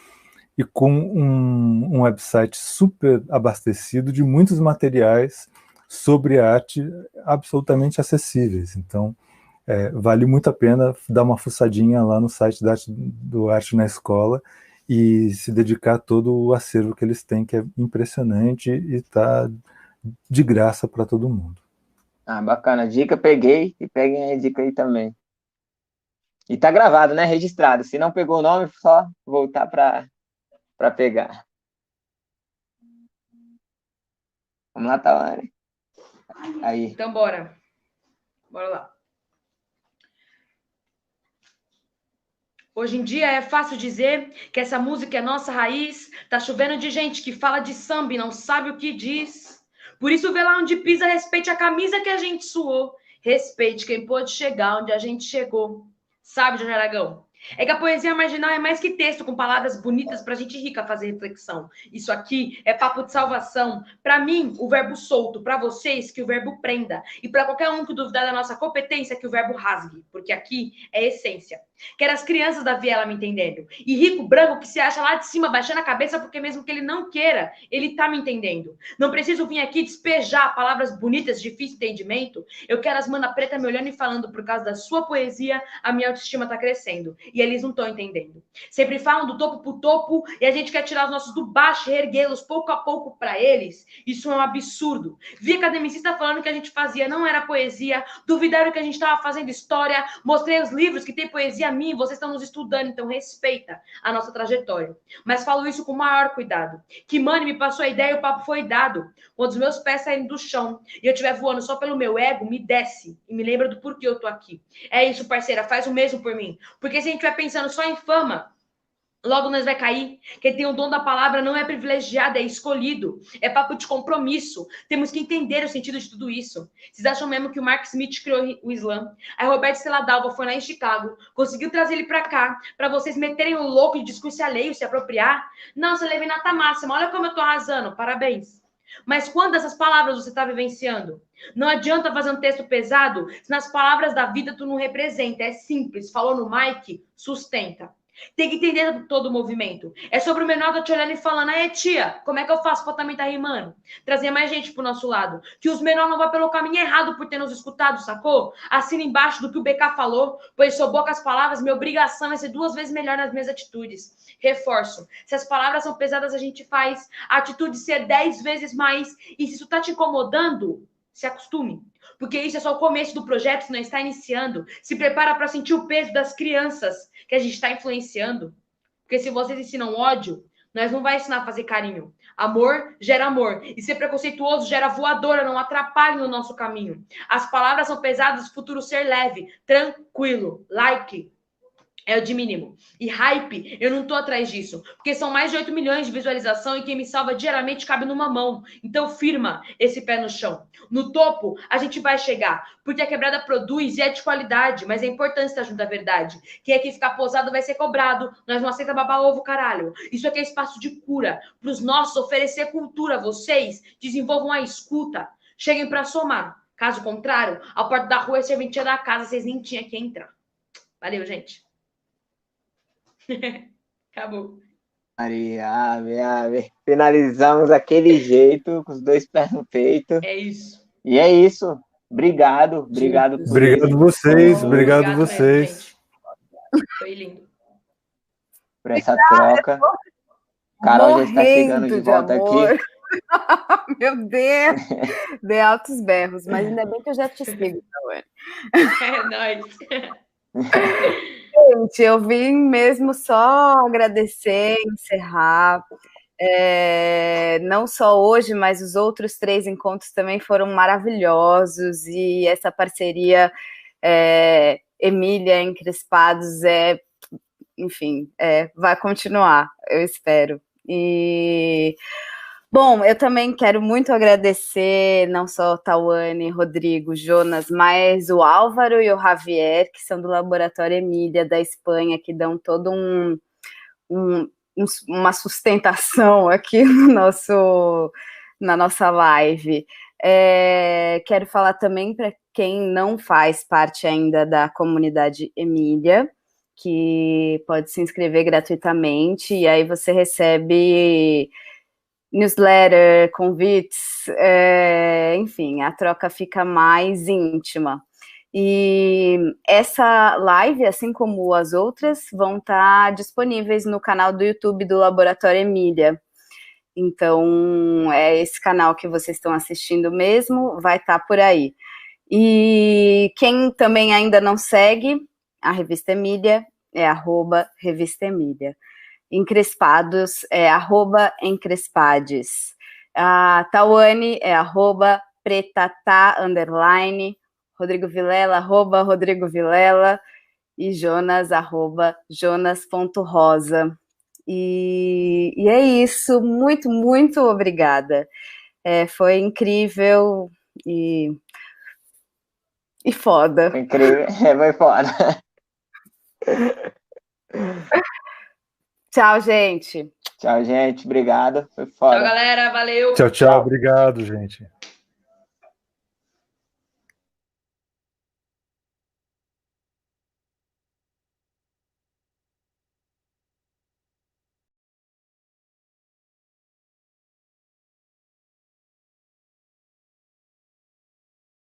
e com um website super abastecido de muitos materiais sobre arte absolutamente acessíveis. Então, vale muito a pena dar uma fuçadinha lá no site do Arte na Escola e se dedicar a todo o acervo que eles têm, que é impressionante e está de graça para todo mundo. Ah, bacana. Dica, peguei e peguem a dica aí também. E tá gravado, né? Registrado. Se não pegou o nome, só voltar para pegar. Vamos lá, Tawane. Aí. Então, bora. Bora lá. Hoje em dia é fácil dizer que essa música é nossa raiz. Tá chovendo de gente que fala de samba e não sabe o que diz. Por isso, vê lá onde pisa, respeite a camisa que a gente suou. Respeite quem pôde chegar onde a gente chegou. Sabe, Jorge Aragão? É que a poesia marginal é mais que texto com palavras bonitas pra gente rica fazer reflexão. Isso aqui é papo de salvação. Pra mim, o verbo solto. Pra vocês, que o verbo prenda. E pra qualquer um que duvidar da nossa competência, que o verbo rasgue. Porque aqui é essência. Quero as crianças da viela me entendendo. E rico branco que se acha lá de cima, baixando a cabeça, porque mesmo que ele não queira, ele tá me entendendo. Não preciso vir aqui despejar palavras bonitas, de difícil entendimento. Eu quero as mana preta me olhando e falando, por causa da sua poesia, a minha autoestima tá crescendo. E eles não estão entendendo. Sempre falam do topo pro topo e a gente quer tirar os nossos do baixo e erguê-los pouco a pouco para eles. Isso é um absurdo. Vi academicista falando que a gente fazia não era poesia, duvidaram que a gente estava fazendo história, mostrei os livros que tem poesia minha, vocês estão nos estudando, então respeita a nossa trajetória. Mas falo isso com o maior cuidado. Kimani me passou a ideia e o papo foi dado. Quando os meus pés saírem do chão e eu estiver voando só pelo meu ego, me desce e me lembra do porquê eu tô aqui. É isso, parceira, faz o mesmo por mim. Porque se a gente vai pensando só em fama, logo nós vai cair. Quem tem o dom da palavra não é privilegiado, é escolhido. É papo de compromisso. Temos que entender o sentido de tudo isso. Vocês acham mesmo que o Mark Smith criou o Islã? Aí Roberto Stella foi lá em Chicago, conseguiu trazer ele pra cá, pra vocês meterem o louco de discurso alheio, se apropriar? Não, você leva nata máxima. Olha como eu tô arrasando. Parabéns. Mas quando essas palavras você está vivenciando? Não adianta fazer um texto pesado se nas palavras da vida tu não representa. É simples. Falou no mic, sustenta. Tem que entender todo o movimento. É sobre o menor tá te olhando e falando, aí tia, como é que eu faço pra também tá rimando? Trazer mais gente pro nosso lado. Que os menores não vão pelo caminho errado por ter nos escutado, sacou? Assina embaixo do que o BK falou, pois sou boa com as palavras, minha obrigação é ser 2 vezes melhor nas minhas atitudes. Reforço. Se as palavras são pesadas, a gente faz a atitude ser 10 vezes mais. E se isso tá te incomodando, se acostume. Porque isso é só o começo do projeto, se não está iniciando. Se prepara para sentir o peso das crianças que a gente está influenciando. Porque se vocês ensinam ódio, nós não vai ensinar a fazer carinho. Amor gera amor. E ser preconceituoso gera voadora, não atrapalhe no nosso caminho. As palavras são pesadas, o futuro ser leve, tranquilo. Like. É o de mínimo. E hype, eu não tô atrás disso. Porque são mais de 8 milhões de visualização e quem me salva diariamente cabe numa mão. Então firma esse pé no chão. No topo, a gente vai chegar. Porque a quebrada produz e é de qualidade. Mas é importante estar junto à verdade. Quem aqui ficar posado vai ser cobrado. Nós não aceita babar ovo, caralho. Isso aqui é espaço de cura. Para os nossos oferecer cultura. Vocês desenvolvam a escuta. Cheguem para somar. Caso contrário, a porta da rua é serventia da casa. Vocês nem tinham que entrar. Valeu, gente. Acabou. Ave. Finalizamos daquele jeito, com os 2 pés no peito. É isso. E é isso. Obrigado por Obrigado vocês, obrigado vocês. Mesmo, foi lindo. Por essa troca. Carol já está chegando de volta aqui. Meu Deus! Dei altos berros, mas ainda bem que eu já te sigo, Tawane. É nóis. Gente, eu vim mesmo só agradecer, encerrar. Não só hoje, mas os outros 3 encontros também foram maravilhosos. E essa parceria Emília Encrespados enfim, vai continuar, eu espero. E bom, eu também quero muito agradecer não só Tawane, Rodrigo, Jonas, mas o Álvaro e o Javier, que são do Laboratório Emília, da Espanha, que dão todo uma sustentação aqui na nossa live. Quero falar também quem não faz parte ainda da comunidade Emília, que pode se inscrever gratuitamente, e aí você recebe newsletter, convites, enfim, a troca fica mais íntima. E essa live, assim como as outras, vão estar disponíveis no canal do YouTube do Laboratório Emília. Então, é esse canal que vocês estão assistindo mesmo, vai estar por aí. E quem também ainda não segue a Revista Emília, é @Revista Emília. Encrespados é @encrespades. A Tawane é @pretatá_. Rodrigo Vilela, @Rodrigo Vilela. E Jonas, @Jonas.rosa. E é isso. Muito, muito obrigada. Foi incrível e foda. Foi incrível, foi foda. Tchau, gente. Tchau, gente. Obrigado. Foi foda. Tchau, galera. Valeu. Tchau, tchau. Obrigado, gente.